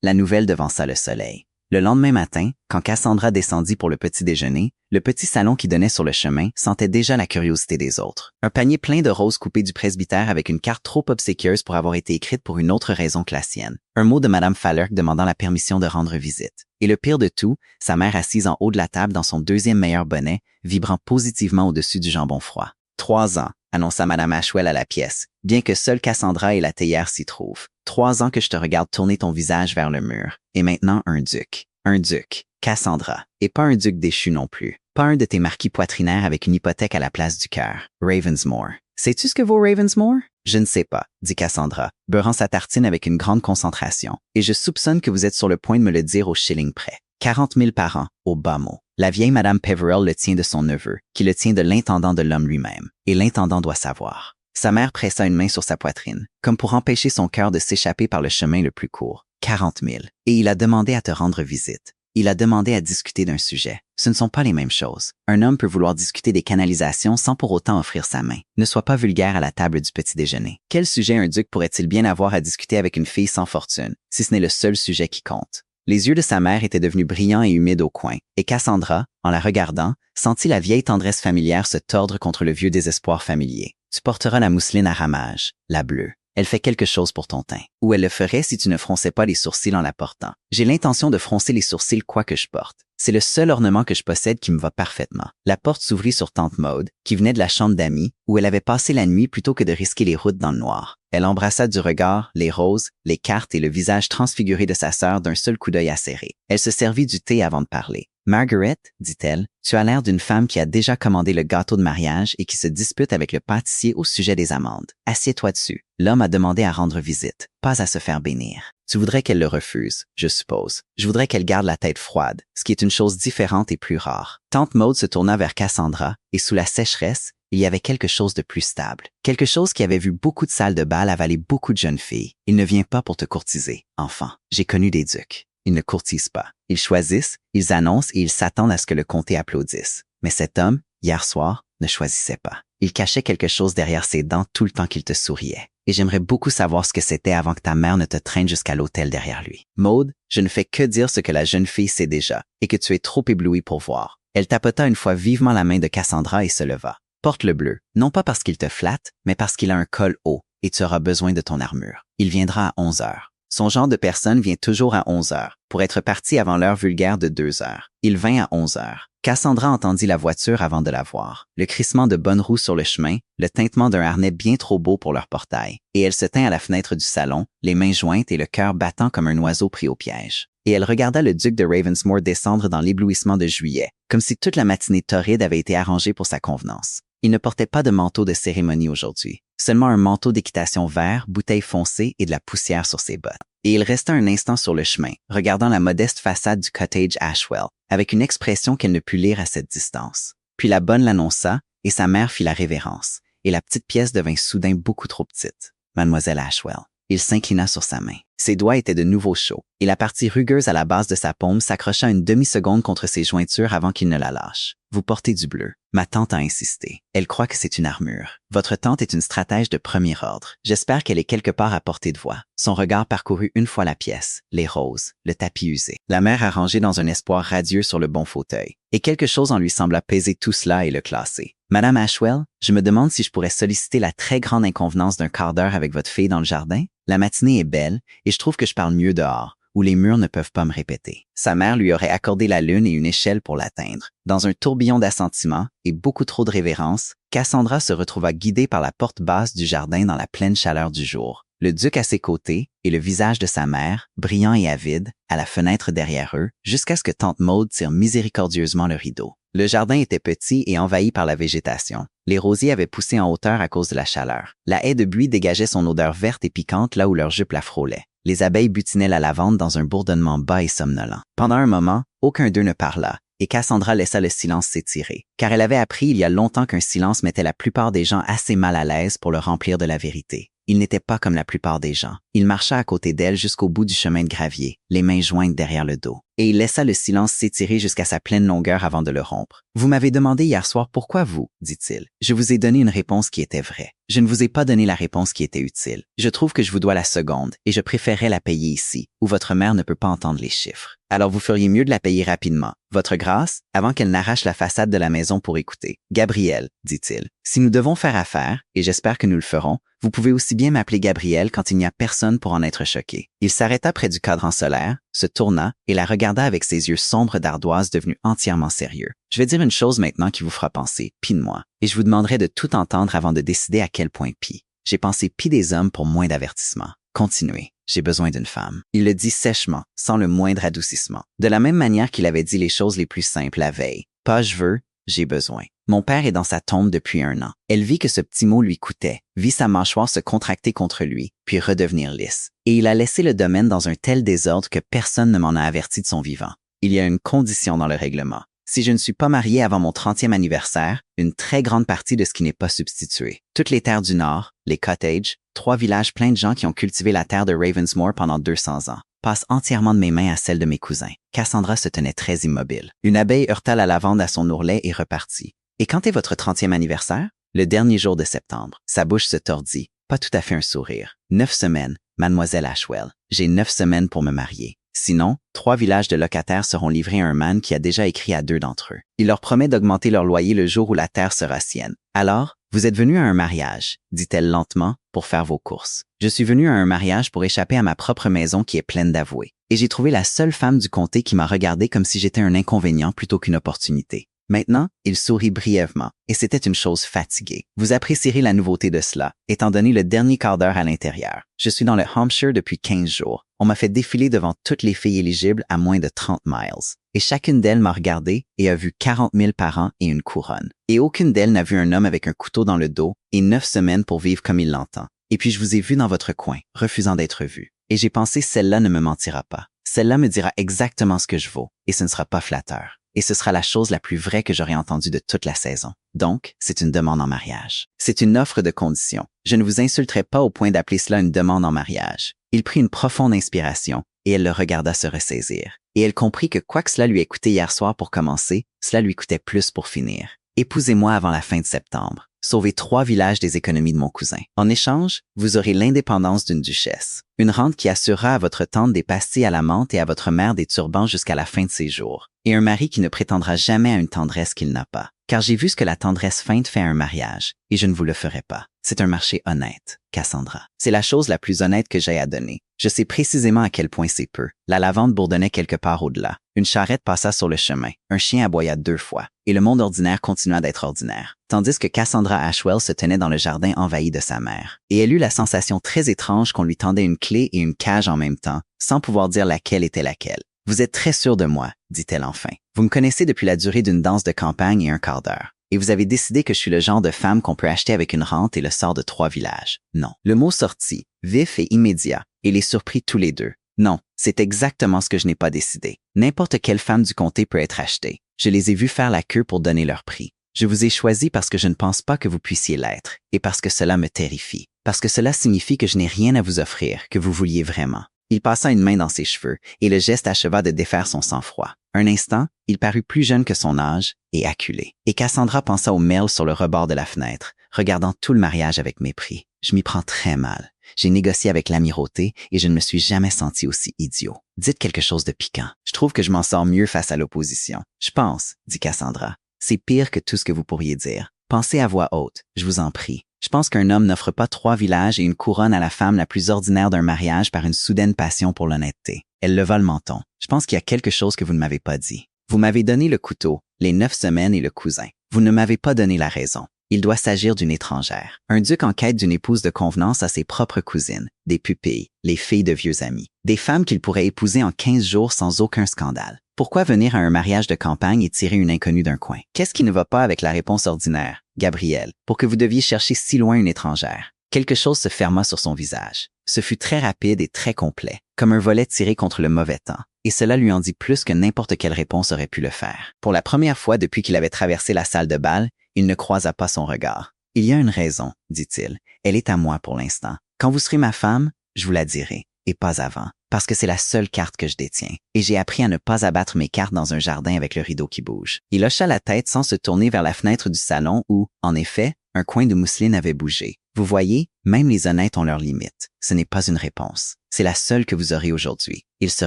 La nouvelle devança le soleil. Le lendemain matin, quand Cassandra descendit pour le petit déjeuner, le petit salon qui donnait sur le chemin sentait déjà la curiosité des autres. Un panier plein de roses coupées du presbytère avec une carte trop obséquieuse pour avoir été écrite pour une autre raison que la sienne. Un mot de Madame Fallerk demandant la permission de rendre visite. Et le pire de tout, sa mère assise en haut de la table dans son 2e meilleur bonnet, vibrant positivement au-dessus du jambon froid. 3 ans, annonça Madame Ashwell à la pièce, bien que seule Cassandra et la théière s'y trouvent. 3 ans que je te regarde tourner ton visage vers le mur. Et maintenant, un duc. Un duc. Cassandra. Et pas un duc déchu non plus. Pas un de tes marquis poitrinaires avec une hypothèque à la place du cœur. Ravensmoor. Sais-tu ce que vaut Ravensmoor? Je ne sais pas, dit Cassandra, beurrant sa tartine avec une grande concentration. Et je soupçonne que vous êtes sur le point de me le dire au shilling près. 40 000 par an, au bas mot. La vieille Madame Peverell le tient de son neveu, qui le tient de l'intendant de l'homme lui-même. Et l'intendant doit savoir. Sa mère pressa une main sur sa poitrine, comme pour empêcher son cœur de s'échapper par le chemin le plus court. 40 000. Et il a demandé à te rendre visite. Il a demandé à discuter d'un sujet. Ce ne sont pas les mêmes choses. Un homme peut vouloir discuter des canalisations sans pour autant offrir sa main. Ne sois pas vulgaire à la table du petit déjeuner. Quel sujet un duc pourrait-il bien avoir à discuter avec une fille sans fortune, si ce n'est le seul sujet qui compte? Les yeux de sa mère étaient devenus brillants et humides au coin, et Cassandra, en la regardant, sentit la vieille tendresse familière se tordre contre le vieux désespoir familier. Tu porteras la mousseline à ramage, la bleue. Elle fait quelque chose pour ton teint. Ou elle le ferait si tu ne fronçais pas les sourcils en la portant. J'ai l'intention de froncer les sourcils quoi que je porte. C'est le seul ornement que je possède qui me va parfaitement. La porte s'ouvrit sur tante Maude, qui venait de la chambre d'amis, où elle avait passé la nuit plutôt que de risquer les routes dans le noir. Elle embrassa du regard les roses, les cartes et le visage transfiguré de sa sœur d'un seul coup d'œil acéré. Elle se servit du thé avant de parler. « Margaret, dit-elle, tu as l'air d'une femme qui a déjà commandé le gâteau de mariage et qui se dispute avec le pâtissier au sujet des amandes. Assieds-toi dessus. L'homme a demandé à rendre visite, pas à se faire bénir. Tu voudrais qu'elle le refuse, je suppose. Je voudrais qu'elle garde la tête froide, ce qui est une chose différente et plus rare. » Tante Maude se tourna vers Cassandra et sous la sécheresse, il y avait quelque chose de plus stable. Quelque chose qui avait vu beaucoup de salles de bal avaler beaucoup de jeunes filles. Il ne vient pas pour te courtiser, enfant. J'ai connu des ducs. Ils ne courtisent pas. Ils choisissent, ils annoncent et ils s'attendent à ce que le comté applaudisse. Mais cet homme, hier soir, ne choisissait pas. Il cachait quelque chose derrière ses dents tout le temps qu'il te souriait. Et j'aimerais beaucoup savoir ce que c'était avant que ta mère ne te traîne jusqu'à l'hôtel derrière lui. Maude, je ne fais que dire ce que la jeune fille sait déjà et que tu es trop éblouie pour voir. Elle tapota une fois vivement la main de Cassandra et se leva. Porte le bleu, non pas parce qu'il te flatte, mais parce qu'il a un col haut et tu auras besoin de ton armure. Il viendra à 11 heures. Son genre de personne vient toujours à 11 heures, pour être parti avant l'heure vulgaire de 2 heures. Il vint à 11 heures. Cassandra entendit la voiture avant de la voir, le crissement de bonnes roues sur le chemin, le tintement d'un harnais bien trop beau pour leur portail, et elle se tint à la fenêtre du salon, les mains jointes et le cœur battant comme un oiseau pris au piège. Et elle regarda le duc de Ravensmore descendre dans l'éblouissement de juillet, comme si toute la matinée torride avait été arrangée pour sa convenance. Il ne portait pas de manteau de cérémonie aujourd'hui, seulement un manteau d'équitation vert, bouteille foncée et de la poussière sur ses bottes. Et il resta un instant sur le chemin, regardant la modeste façade du cottage Ashwell, avec une expression qu'elle ne put lire à cette distance. Puis la bonne l'annonça, et sa mère fit la révérence, et la petite pièce devint soudain beaucoup trop petite. Mademoiselle Ashwell. Il s'inclina sur sa main. Ses doigts étaient de nouveau chauds, et la partie rugueuse à la base de sa paume s'accrocha une demi-seconde contre ses jointures avant qu'il ne la lâche. Vous portez du bleu. Ma tante a insisté. Elle croit que c'est une armure. Votre tante est une stratège de premier ordre. J'espère qu'elle est quelque part à portée de voix. Son regard parcourut une fois la pièce, les roses, le tapis usé, la mère arrangée dans un espoir radieux sur le bon fauteuil. Et quelque chose en lui sembla peser tout cela et le classer. Madame Ashwell, je me demande si je pourrais solliciter la très grande inconvenance d'un quart d'heure avec votre fille dans le jardin. La matinée est belle et je trouve que je parle mieux dehors, où les murs ne peuvent pas me répéter. Sa mère lui aurait accordé la lune et une échelle pour l'atteindre. Dans un tourbillon d'assentiment et beaucoup trop de révérence, Cassandra se retrouva guidée par la porte basse du jardin dans la pleine chaleur du jour. Le duc à ses côtés et le visage de sa mère, brillant et avide, à la fenêtre derrière eux, jusqu'à ce que tante Maude tire miséricordieusement le rideau. Le jardin était petit et envahi par la végétation. Les rosiers avaient poussé en hauteur à cause de la chaleur. La haie de buis dégageait son odeur verte et piquante là où leur jupe la frôlait. Les abeilles butinaient la lavande dans un bourdonnement bas et somnolent. Pendant un moment, aucun d'eux ne parla, et Cassandra laissa le silence s'étirer, car elle avait appris il y a longtemps qu'un silence mettait la plupart des gens assez mal à l'aise pour le remplir de la vérité. Il n'était pas comme la plupart des gens. Il marcha à côté d'elle jusqu'au bout du chemin de gravier, les mains jointes derrière le dos. Et il laissa le silence s'étirer jusqu'à sa pleine longueur avant de le rompre. « Vous m'avez demandé hier soir pourquoi vous, dit-il. Je vous ai donné une réponse qui était vraie. Je ne vous ai pas donné la réponse qui était utile. Je trouve que je vous dois la seconde, et je préférerais la payer ici, où votre mère ne peut pas entendre les chiffres. Alors vous feriez mieux de la payer rapidement. Votre grâce, avant qu'elle n'arrache la façade de la maison pour écouter. Gabriel, dit-il. Si nous devons faire affaire, et j'espère que nous le ferons, vous pouvez aussi bien m'appeler Gabriel quand il n'y a personne pour en être choqué. » Il s'arrêta près du cadran solaire, se tourna et la regarda avec ses yeux sombres d'ardoise devenus entièrement sérieux. « Je vais dire une chose maintenant qui vous fera penser, pis de moi, et je vous demanderai de tout entendre avant de décider à quel point pis. J'ai pensé pis des hommes pour moins d'avertissement. Continuez. J'ai besoin d'une femme. » Il le dit sèchement, sans le moindre adoucissement. De la même manière qu'il avait dit les choses les plus simples la veille. Pas je veux, j'ai besoin. Mon père est dans sa tombe depuis 1 an. Elle vit que ce petit mot lui coûtait, vit sa mâchoire se contracter contre lui, puis redevenir lisse. Et il a laissé le domaine dans un tel désordre que personne ne m'en a averti de son vivant. Il y a une condition dans le règlement. Si je ne suis pas marié avant mon 30e anniversaire, une très grande partie de ce qui n'est pas substitué. Toutes les terres du Nord, les cottages, 3 villages pleins de gens qui ont cultivé la terre de Ravensmore pendant 200 ans, passent entièrement de mes mains à celles de mes cousins. Cassandra se tenait très immobile. Une abeille heurta la lavande à son ourlet et repartit. « Et quand est votre 30e anniversaire? » « Le dernier jour de septembre. » Sa bouche se tordit, pas tout à fait un sourire. « 9 semaines, mademoiselle Ashwell. J'ai 9 semaines pour me marier. Sinon, 3 villages de locataires seront livrés à un man qui a déjà écrit à 2 d'entre eux. Il leur promet d'augmenter leur loyer le jour où la terre sera sienne. Alors, Vous êtes venu à un mariage, dit-elle lentement, pour faire vos courses. Je suis venu à un mariage pour échapper à ma propre maison qui est pleine d'avoués. Et j'ai trouvé la seule femme du comté qui m'a regardé comme si j'étais un inconvénient plutôt qu'une opportunité. Maintenant, il sourit brièvement, et c'était une chose fatiguée. Vous apprécierez la nouveauté de cela, étant donné le dernier quart d'heure à l'intérieur. Je suis dans le Hampshire depuis 15 jours. On m'a fait défiler devant toutes les filles éligibles à moins de 30 miles. Et chacune d'elles m'a regardé et a vu 40 000 par an et une couronne. Et aucune d'elles n'a vu un homme avec un couteau dans le dos et 9 semaines pour vivre comme il l'entend. Et puis je vous ai vu dans votre coin, refusant d'être vu. Et j'ai pensé, celle-là ne me mentira pas. Celle-là me dira exactement ce que je vaux, et ce ne sera pas flatteur. Et ce sera la chose la plus vraie que j'aurai entendue de toute la saison. Donc, c'est une demande en mariage. C'est une offre de condition. Je ne vous insulterai pas au point d'appeler cela une demande en mariage. Il prit une profonde inspiration, et elle le regarda se ressaisir. Et elle comprit que quoi que cela lui ait coûté hier soir pour commencer, cela lui coûtait plus pour finir. Épousez-moi avant la fin de septembre. Sauvez 3 villages des économies de mon cousin. En échange, vous aurez l'indépendance d'une duchesse. Une rente qui assurera à votre tante des pastilles à la menthe et à votre mère des turbans jusqu'à la fin de ses jours. Et un mari qui ne prétendra jamais à une tendresse qu'il n'a pas. Car j'ai vu ce que la tendresse feinte fait à un mariage, et je ne vous le ferai pas. C'est un marché honnête, Cassandra. C'est la chose la plus honnête que j'ai à donner. Je sais précisément à quel point c'est peu. La lavande bourdonnait quelque part au-delà. Une charrette passa sur le chemin. Un chien aboya 2 fois. Et le monde ordinaire continua d'être ordinaire. Tandis que Cassandra Ashwell se tenait dans le jardin envahi de sa mère. Et elle eut la sensation très étrange qu'on lui tendait une clé et une cage en même temps, sans pouvoir dire laquelle était laquelle. Vous êtes très sûr de moi, dit-elle enfin. Vous me connaissez depuis la durée d'une danse de campagne et un quart d'heure. Et vous avez décidé que je suis le genre de femme qu'on peut acheter avec une rente et le sort de 3 villages. Non. Le mot sortit, vif et immédiat, et les surprit tous les deux. Non, c'est exactement ce que je n'ai pas décidé. N'importe quelle femme du comté peut être achetée. Je les ai vues faire la queue pour donner leur prix. Je vous ai choisi parce que je ne pense pas que vous puissiez l'être, et parce que cela me terrifie. Parce que cela signifie que je n'ai rien à vous offrir, que vous vouliez vraiment. Il passa une main dans ses cheveux, et le geste acheva de défaire son sang-froid. Un instant, il parut plus jeune que son âge, et acculé. Et Cassandra pensa au Merle sur le rebord de la fenêtre, regardant tout le mariage avec mépris. Je m'y prends très mal. J'ai négocié avec l'amirauté, et je ne me suis jamais senti aussi idiot. Dites quelque chose de piquant. Je trouve que je m'en sors mieux face à l'opposition. Je pense, dit Cassandra. C'est pire que tout ce que vous pourriez dire. Pensez à voix haute, je vous en prie. Je pense qu'un homme n'offre pas 3 villages et une couronne à la femme la plus ordinaire d'un mariage par une soudaine passion pour l'honnêteté. Elle leva le menton. Je pense qu'il y a quelque chose que vous ne m'avez pas dit. Vous m'avez donné le couteau, les 9 semaines et le cousin. Vous ne m'avez pas donné la raison. Il doit s'agir d'une étrangère. Un duc en quête d'une épouse de convenance a ses propres cousines, des pupilles, les filles de vieux amis. Des femmes qu'il pourrait épouser en 15 jours sans aucun scandale. Pourquoi venir à un mariage de campagne et tirer une inconnue d'un coin? Qu'est-ce qui ne va pas avec la réponse ordinaire, Gabrielle, pour que vous deviez chercher si loin une étrangère? Quelque chose se ferma sur son visage. Ce fut très rapide et très complet, comme un volet tiré contre le mauvais temps, et cela lui en dit plus que n'importe quelle réponse aurait pu le faire. Pour la première fois depuis qu'il avait traversé la salle de bal, il ne croisa pas son regard. « Il y a une raison, dit-il. Elle est à moi pour l'instant. Quand vous serez ma femme, je vous la dirai, et pas avant. Parce que c'est la seule carte que je détiens. Et j'ai appris à ne pas abattre mes cartes dans un jardin avec le rideau qui bouge. » Il hocha la tête sans se tourner vers la fenêtre du salon où, en effet, un coin de mousseline avait bougé. Vous voyez, même les honnêtes ont leurs limites. Ce n'est pas une réponse. C'est la seule que vous aurez aujourd'hui. Il se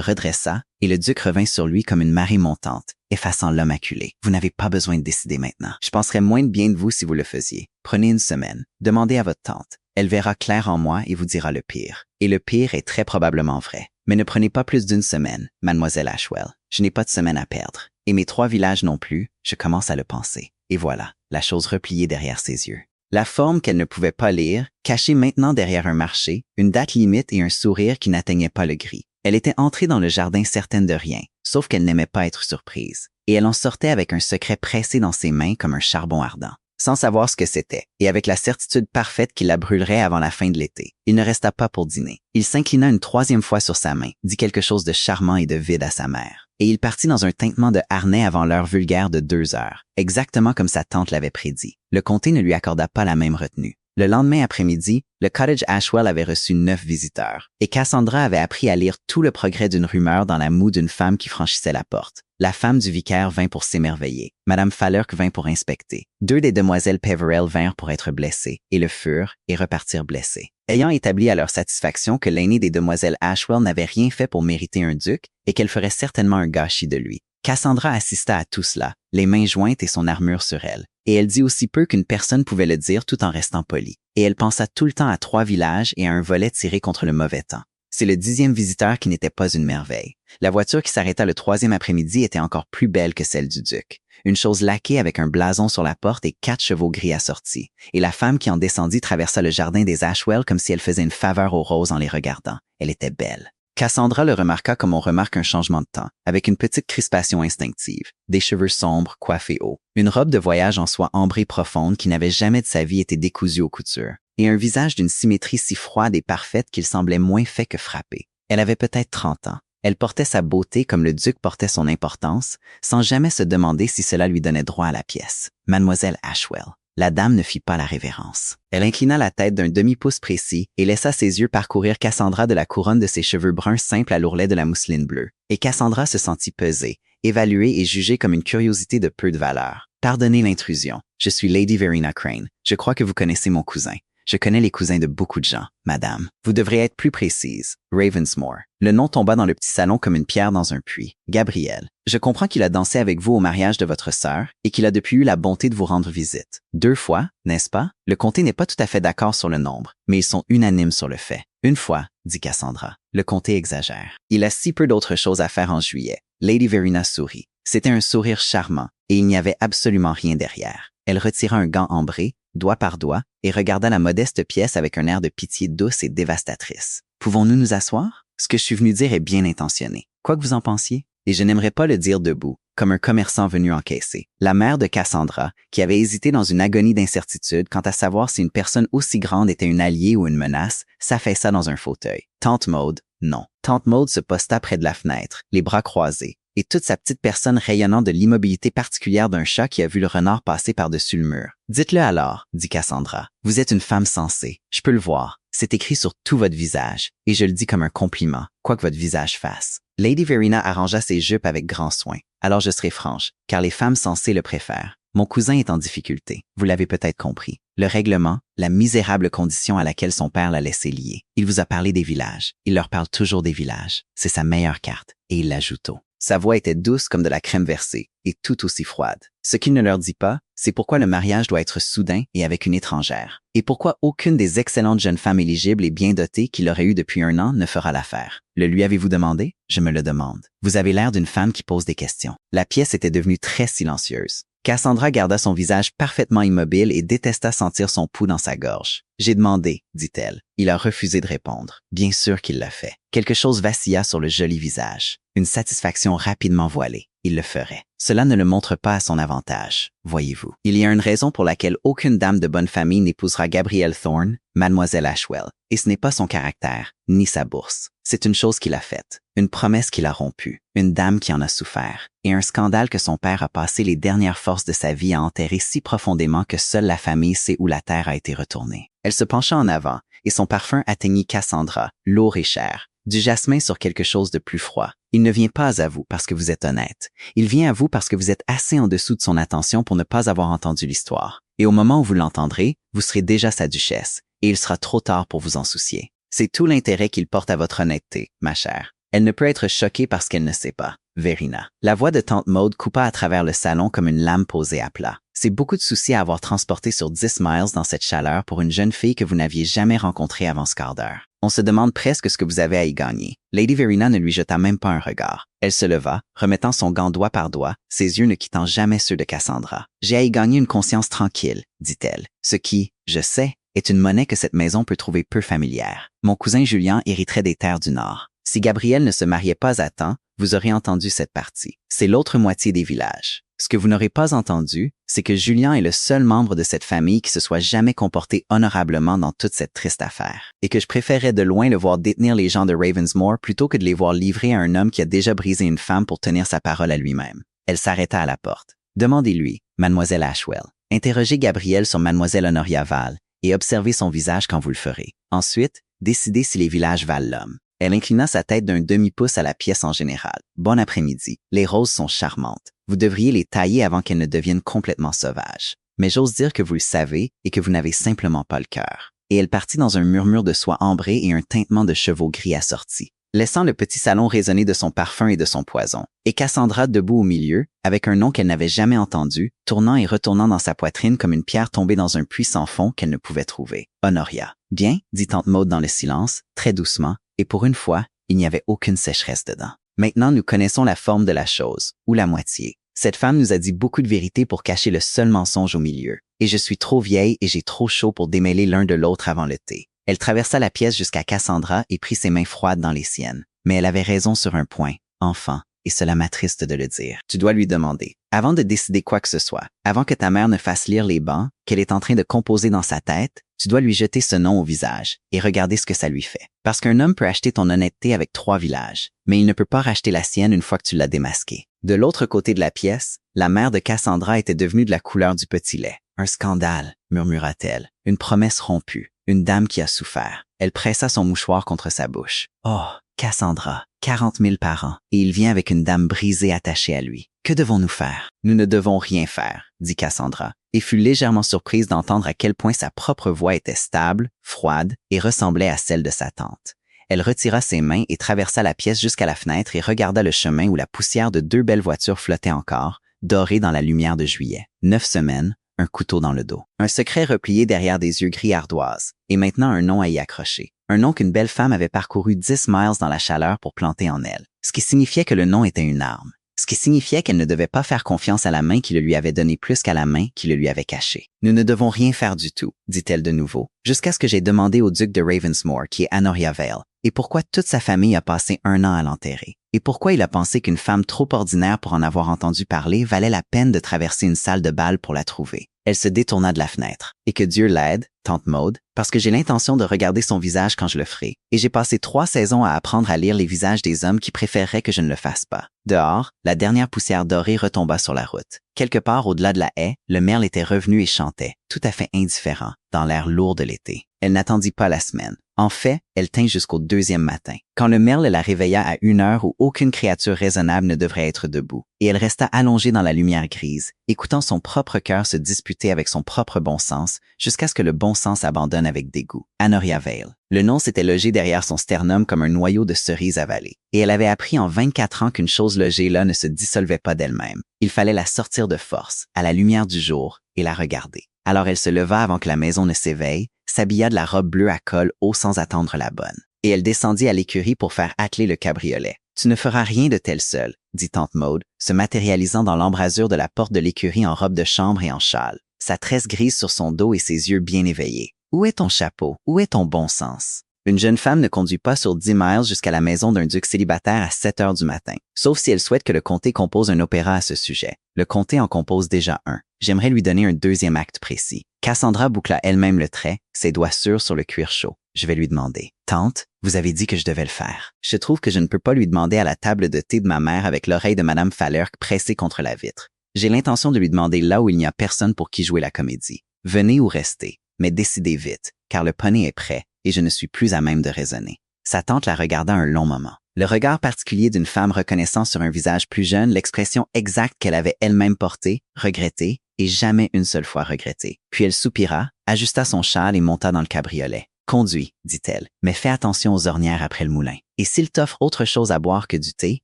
redressa, et le duc revint sur lui comme une marée montante, effaçant l'homme acculé. Vous n'avez pas besoin de décider maintenant. Je penserais moins de bien de vous si vous le faisiez. Prenez une semaine. Demandez à votre tante. Elle verra clair en moi et vous dira le pire. Et le pire est très probablement vrai. Mais ne prenez pas plus d'une semaine, mademoiselle Ashwell. Je n'ai pas de semaine à perdre. Et mes 3 villages non plus, je commence à le penser. Et voilà, la chose repliée derrière ses yeux. La forme qu'elle ne pouvait pas lire, cachée maintenant derrière un marché, une date limite et un sourire qui n'atteignait pas le gris. Elle était entrée dans le jardin certaine de rien, sauf qu'elle n'aimait pas être surprise. Et elle en sortait avec un secret pressé dans ses mains comme un charbon ardent. Sans savoir ce que c'était, et avec la certitude parfaite qu'il la brûlerait avant la fin de l'été. Il ne resta pas pour dîner. Il s'inclina une 3e fois sur sa main, dit quelque chose de charmant et de vide à sa mère. Et il partit dans un tintement de harnais avant l'heure vulgaire de 2 heures, exactement comme sa tante l'avait prédit. Le comté ne lui accorda pas la même retenue. Le lendemain après-midi, le cottage Ashwell avait reçu 9 visiteurs, et Cassandra avait appris à lire tout le progrès d'une rumeur dans la moue d'une femme qui franchissait la porte. La femme du vicaire vint pour s'émerveiller. Madame Fallerk vint pour inspecter. 2 des demoiselles Peverell vinrent pour être blessées, et le furent, et repartirent blessées. Ayant établi à leur satisfaction que l'aînée des demoiselles Ashwell n'avait rien fait pour mériter un duc, et qu'elle ferait certainement un gâchis de lui, Cassandra assista à tout cela, les mains jointes et son armure sur elle. Et elle dit aussi peu qu'une personne pouvait le dire tout en restant polie. Et elle pensa tout le temps à 3 villages et à un volet tiré contre le mauvais temps. C'est le 10e visiteur qui n'était pas une merveille. La voiture qui s'arrêta le 3e après-midi était encore plus belle que celle du duc. Une chose laquée avec un blason sur la porte et 4 chevaux gris assortis. Et la femme qui en descendit traversa le jardin des Ashwell comme si elle faisait une faveur aux roses en les regardant. Elle était belle. Cassandra le remarqua comme on remarque un changement de temps, avec une petite crispation instinctive, des cheveux sombres coiffés haut, une robe de voyage en soie ambrée profonde qui n'avait jamais de sa vie été décousue aux coutures, et un visage d'une symétrie si froide et parfaite qu'il semblait moins fait que frappé. Elle avait peut-être 30 ans. Elle portait sa beauté comme le duc portait son importance, sans jamais se demander si cela lui donnait droit à la pièce. Mademoiselle Ashwell. La dame ne fit pas la révérence. Elle inclina la tête d'un demi-pouce précis et laissa ses yeux parcourir Cassandra de la couronne de ses cheveux bruns simples à l'ourlet de la mousseline bleue. Et Cassandra se sentit pesée, évaluée et jugée comme une curiosité de peu de valeur. Pardonnez l'intrusion. Je suis Lady Verena Crane. Je crois que vous connaissez mon cousin. Je connais les cousins de beaucoup de gens, madame. Vous devrez être plus précise. Ravensmore. Le nom tomba dans le petit salon comme une pierre dans un puits. Gabriel. Je comprends qu'il a dansé avec vous au mariage de votre sœur et qu'il a depuis eu la bonté de vous rendre visite. 2 fois, n'est-ce pas? Le comté n'est pas tout à fait d'accord sur le nombre, mais ils sont unanimes sur le fait. 1 fois, dit Cassandra. Le comté exagère. Il a si peu d'autres choses à faire en juillet. Lady Verena sourit. C'était un sourire charmant et il n'y avait absolument rien derrière. Elle retira un gant ambré, doigt par doigt, et regarda la modeste pièce avec un air de pitié douce et dévastatrice. Pouvons-nous nous asseoir? Ce que je suis venu dire est bien intentionné. Quoi que vous en pensiez? Et je n'aimerais pas le dire debout, comme un commerçant venu encaisser. La mère de Cassandra, qui avait hésité dans une agonie d'incertitude quant à savoir si une personne aussi grande était une alliée ou une menace, s'affaissa dans un fauteuil. Tante Maude, non. Tante Maude se posta près de la fenêtre, les bras croisés, et toute sa petite personne rayonnant de l'immobilité particulière d'un chat qui a vu le renard passer par-dessus le mur. « Dites-le alors, dit Cassandra. Vous êtes une femme sensée. Je peux le voir. C'est écrit sur tout votre visage, et je le dis comme un compliment, quoi que votre visage fasse. » Lady Verena arrangea ses jupes avec grand soin. « Alors je serai franche, car les femmes sensées le préfèrent. Mon cousin est en difficulté. Vous l'avez peut-être compris. Le règlement, la misérable condition à laquelle son père l'a laissé lier. Il vous a parlé des villages. Il leur parle toujours des villages. C'est sa meilleure carte. Et il l'ajoute au. Sa voix était douce comme de la crème versée, et tout aussi froide. Ce qu'il ne leur dit pas, c'est pourquoi le mariage doit être soudain et avec une étrangère, et pourquoi aucune des excellentes jeunes femmes éligibles et bien dotées qu'il aurait eues depuis 1 an ne fera l'affaire. Le lui avez-vous demandé? Je me le demande. Vous avez l'air d'une femme qui pose des questions. La pièce était devenue très silencieuse. Cassandra garda son visage parfaitement immobile et détesta sentir son pouls dans sa gorge. « J'ai demandé, dit-elle. Il a refusé de répondre. Bien sûr qu'il l'a fait. Quelque chose vacilla sur le joli visage. Une satisfaction rapidement voilée. Il le ferait. Cela ne le montre pas à son avantage, voyez-vous. Il y a une raison pour laquelle aucune dame de bonne famille n'épousera Gabrielle Thorne, Mademoiselle Ashwell, et ce n'est pas son caractère, ni sa bourse. C'est une chose qu'il a faite, une promesse qu'il a rompue, une dame qui en a souffert, et un scandale que son père a passé les dernières forces de sa vie à enterrer si profondément que seule la famille sait où la terre a été retournée. Elle se pencha en avant, et son parfum atteignit Cassandra, lourd et cher, du jasmin sur quelque chose de plus froid. Il ne vient pas à vous parce que vous êtes honnête. Il vient à vous parce que vous êtes assez en dessous de son attention pour ne pas avoir entendu l'histoire. Et au moment où vous l'entendrez, vous serez déjà sa duchesse, et il sera trop tard pour vous en soucier. C'est tout l'intérêt qu'il porte à votre honnêteté, ma chère. Elle ne peut être choquée parce qu'elle ne sait pas. Verena. La voix de tante Maude coupa à travers le salon comme une lame posée à plat. C'est beaucoup de soucis à avoir transporté sur 10 miles dans cette chaleur pour une jeune fille que vous n'aviez jamais rencontrée avant ce quart d'heure. On se demande presque ce que vous avez à y gagner. Lady Verena ne lui jeta même pas un regard. Elle se leva, remettant son gant doigt par doigt, ses yeux ne quittant jamais ceux de Cassandra. « J'ai à y gagner une conscience tranquille, dit-elle. Ce qui, je sais, est une monnaie que cette maison peut trouver peu familière. Mon cousin Julien hériterait des terres du Nord. Si Gabriel ne se mariait pas à temps, vous aurez entendu cette partie. C'est l'autre moitié des villages. Ce que vous n'aurez pas entendu, c'est que Julien est le seul membre de cette famille qui se soit jamais comporté honorablement dans toute cette triste affaire, et que je préférerais de loin le voir détenir les gens de Ravensmore plutôt que de les voir livrés à un homme qui a déjà brisé une femme pour tenir sa parole à lui-même. » Elle s'arrêta à la porte. « Demandez-lui, Mademoiselle Ashwell. Interrogez Gabriel sur Mademoiselle Honoria Val et observez son visage quand vous le ferez. Ensuite, décidez si les villages valent l'homme. » Elle inclina sa tête d'un demi-pouce à la pièce en général. « Bon après-midi. Les roses sont charmantes. Vous devriez les tailler avant qu'elles ne deviennent complètement sauvages. Mais j'ose dire que vous le savez et que vous n'avez simplement pas le cœur. » Et elle partit dans un murmure de soie ambrée et un tintement de chevaux gris assortis. laissant le petit salon résonner de son parfum et de son poison. Et Cassandra, debout au milieu, avec un nom qu'elle n'avait jamais entendu, tournant et retournant dans sa poitrine comme une pierre tombée dans un puits sans fond qu'elle ne pouvait trouver. Honoria. Bien, dit tante Maude dans le silence, très doucement, et pour une fois, il n'y avait aucune sécheresse dedans. Maintenant, nous connaissons la forme de la chose, ou la moitié. Cette femme nous a dit beaucoup de vérité pour cacher le seul mensonge au milieu. Et je suis trop vieille et j'ai trop chaud pour démêler l'un de l'autre avant le thé. Elle traversa la pièce jusqu'à Cassandra et prit ses mains froides dans les siennes. Mais elle avait raison sur un point, enfant, et cela m'attriste de le dire. Tu dois lui demander, avant de décider quoi que ce soit, avant que ta mère ne fasse lire les bancs qu'elle est en train de composer dans sa tête, tu dois lui jeter ce nom au visage et regarder ce que ça lui fait. Parce qu'un homme peut acheter ton honnêteté avec 3 villages, mais il ne peut pas racheter la sienne une fois que tu l'as démasquée. De l'autre côté de la pièce, la mère de Cassandra était devenue de la couleur du petit lait. Un scandale, murmura-t-elle, une promesse rompue, une dame qui a souffert. Elle pressa son mouchoir contre sa bouche. Oh, Cassandra, 40 000 par an, et il vient avec une dame brisée attachée à lui. Que devons-nous faire? Nous ne devons rien faire, dit Cassandra, et fut légèrement surprise d'entendre à quel point sa propre voix était stable, froide, et ressemblait à celle de sa tante. Elle retira ses mains et traversa la pièce jusqu'à la fenêtre et regarda le chemin où la poussière de 2 belles voitures flottait encore, dorée dans la lumière de juillet. 9 semaines, un couteau dans le dos. Un secret replié derrière des yeux gris ardoise, et maintenant un nom à y accrocher. Un nom qu'une belle femme avait parcouru 10 miles dans la chaleur pour planter en elle, ce qui signifiait que le nom était une arme. Ce qui signifiait qu'elle ne devait pas faire confiance à la main qui le lui avait donné plus qu'à la main qui le lui avait caché. « Nous ne devons rien faire du tout, dit-elle de nouveau, jusqu'à ce que j'ai demandé au duc de Ravensmore, qui est Honoria Vale, et pourquoi toute sa famille a passé 1 an à l'enterrer, et pourquoi il a pensé qu'une femme trop ordinaire pour en avoir entendu parler valait la peine de traverser une salle de bal pour la trouver. Elle se détourna de la fenêtre. Et que Dieu l'aide, tante Maude, parce que j'ai l'intention de regarder son visage quand je le ferai, et j'ai passé 3 saisons à apprendre à lire les visages des hommes qui préféreraient que je ne le fasse pas. Dehors, la dernière poussière dorée retomba sur la route. Quelque part au-delà de la haie, le merle était revenu et chantait, tout à fait indifférent, dans l'air lourd de l'été. Elle n'attendit pas la semaine. En fait, elle tint jusqu'au 2e matin, quand le merle la réveilla à une heure où aucune créature raisonnable ne devrait être debout, et elle resta allongée dans la lumière grise, écoutant son propre cœur se disputer avec son propre bon sens, jusqu'à ce que le bon sens abandonne avec dégoût. Honoria Vale. Le nom s'était logé derrière son sternum comme un noyau de cerise avalée, et elle avait appris en 24 ans qu'une chose logée là ne se dissolvait pas d'elle-même. Il fallait la sortir de force, à la lumière du jour, et la regarder. Alors elle se leva avant que la maison ne s'éveille, s'habilla de la robe bleue à col haut sans attendre la bonne. Et elle descendit à l'écurie pour faire atteler le cabriolet. « Tu ne feras rien de tel seul, dit tante Maude, se matérialisant dans l'embrasure de la porte de l'écurie en robe de chambre et en châle, sa tresse grise sur son dos et ses yeux bien éveillés. Où est ton chapeau? Où est ton bon sens? » Une jeune femme ne conduit pas sur 10 miles jusqu'à la maison d'un duc célibataire à 7 heures du matin, sauf si elle souhaite que le comté compose un opéra à ce sujet. Le comté en compose déjà un. J'aimerais lui donner un 2e acte précis. Cassandra boucla elle-même le trait, ses doigts sûrs sur le cuir chaud. Je vais lui demander. « Tante, vous avez dit que je devais le faire. Je trouve que je ne peux pas lui demander à la table de thé de ma mère avec l'oreille de Madame Fallerk pressée contre la vitre. J'ai l'intention de lui demander là où il n'y a personne pour qui jouer la comédie. Venez ou restez, mais décidez vite, car le poney est prêt et je ne suis plus à même de raisonner. » Sa tante la regarda un long moment. Le regard particulier d'une femme reconnaissant sur un visage plus jeune l'expression exacte qu'elle avait elle-même portée, regrettée, et jamais une seule fois regrettée. Puis elle soupira, ajusta son châle et monta dans le cabriolet. « Conduis, dit-elle, mais fais attention aux ornières après le moulin. Et s'il t'offre autre chose à boire que du thé,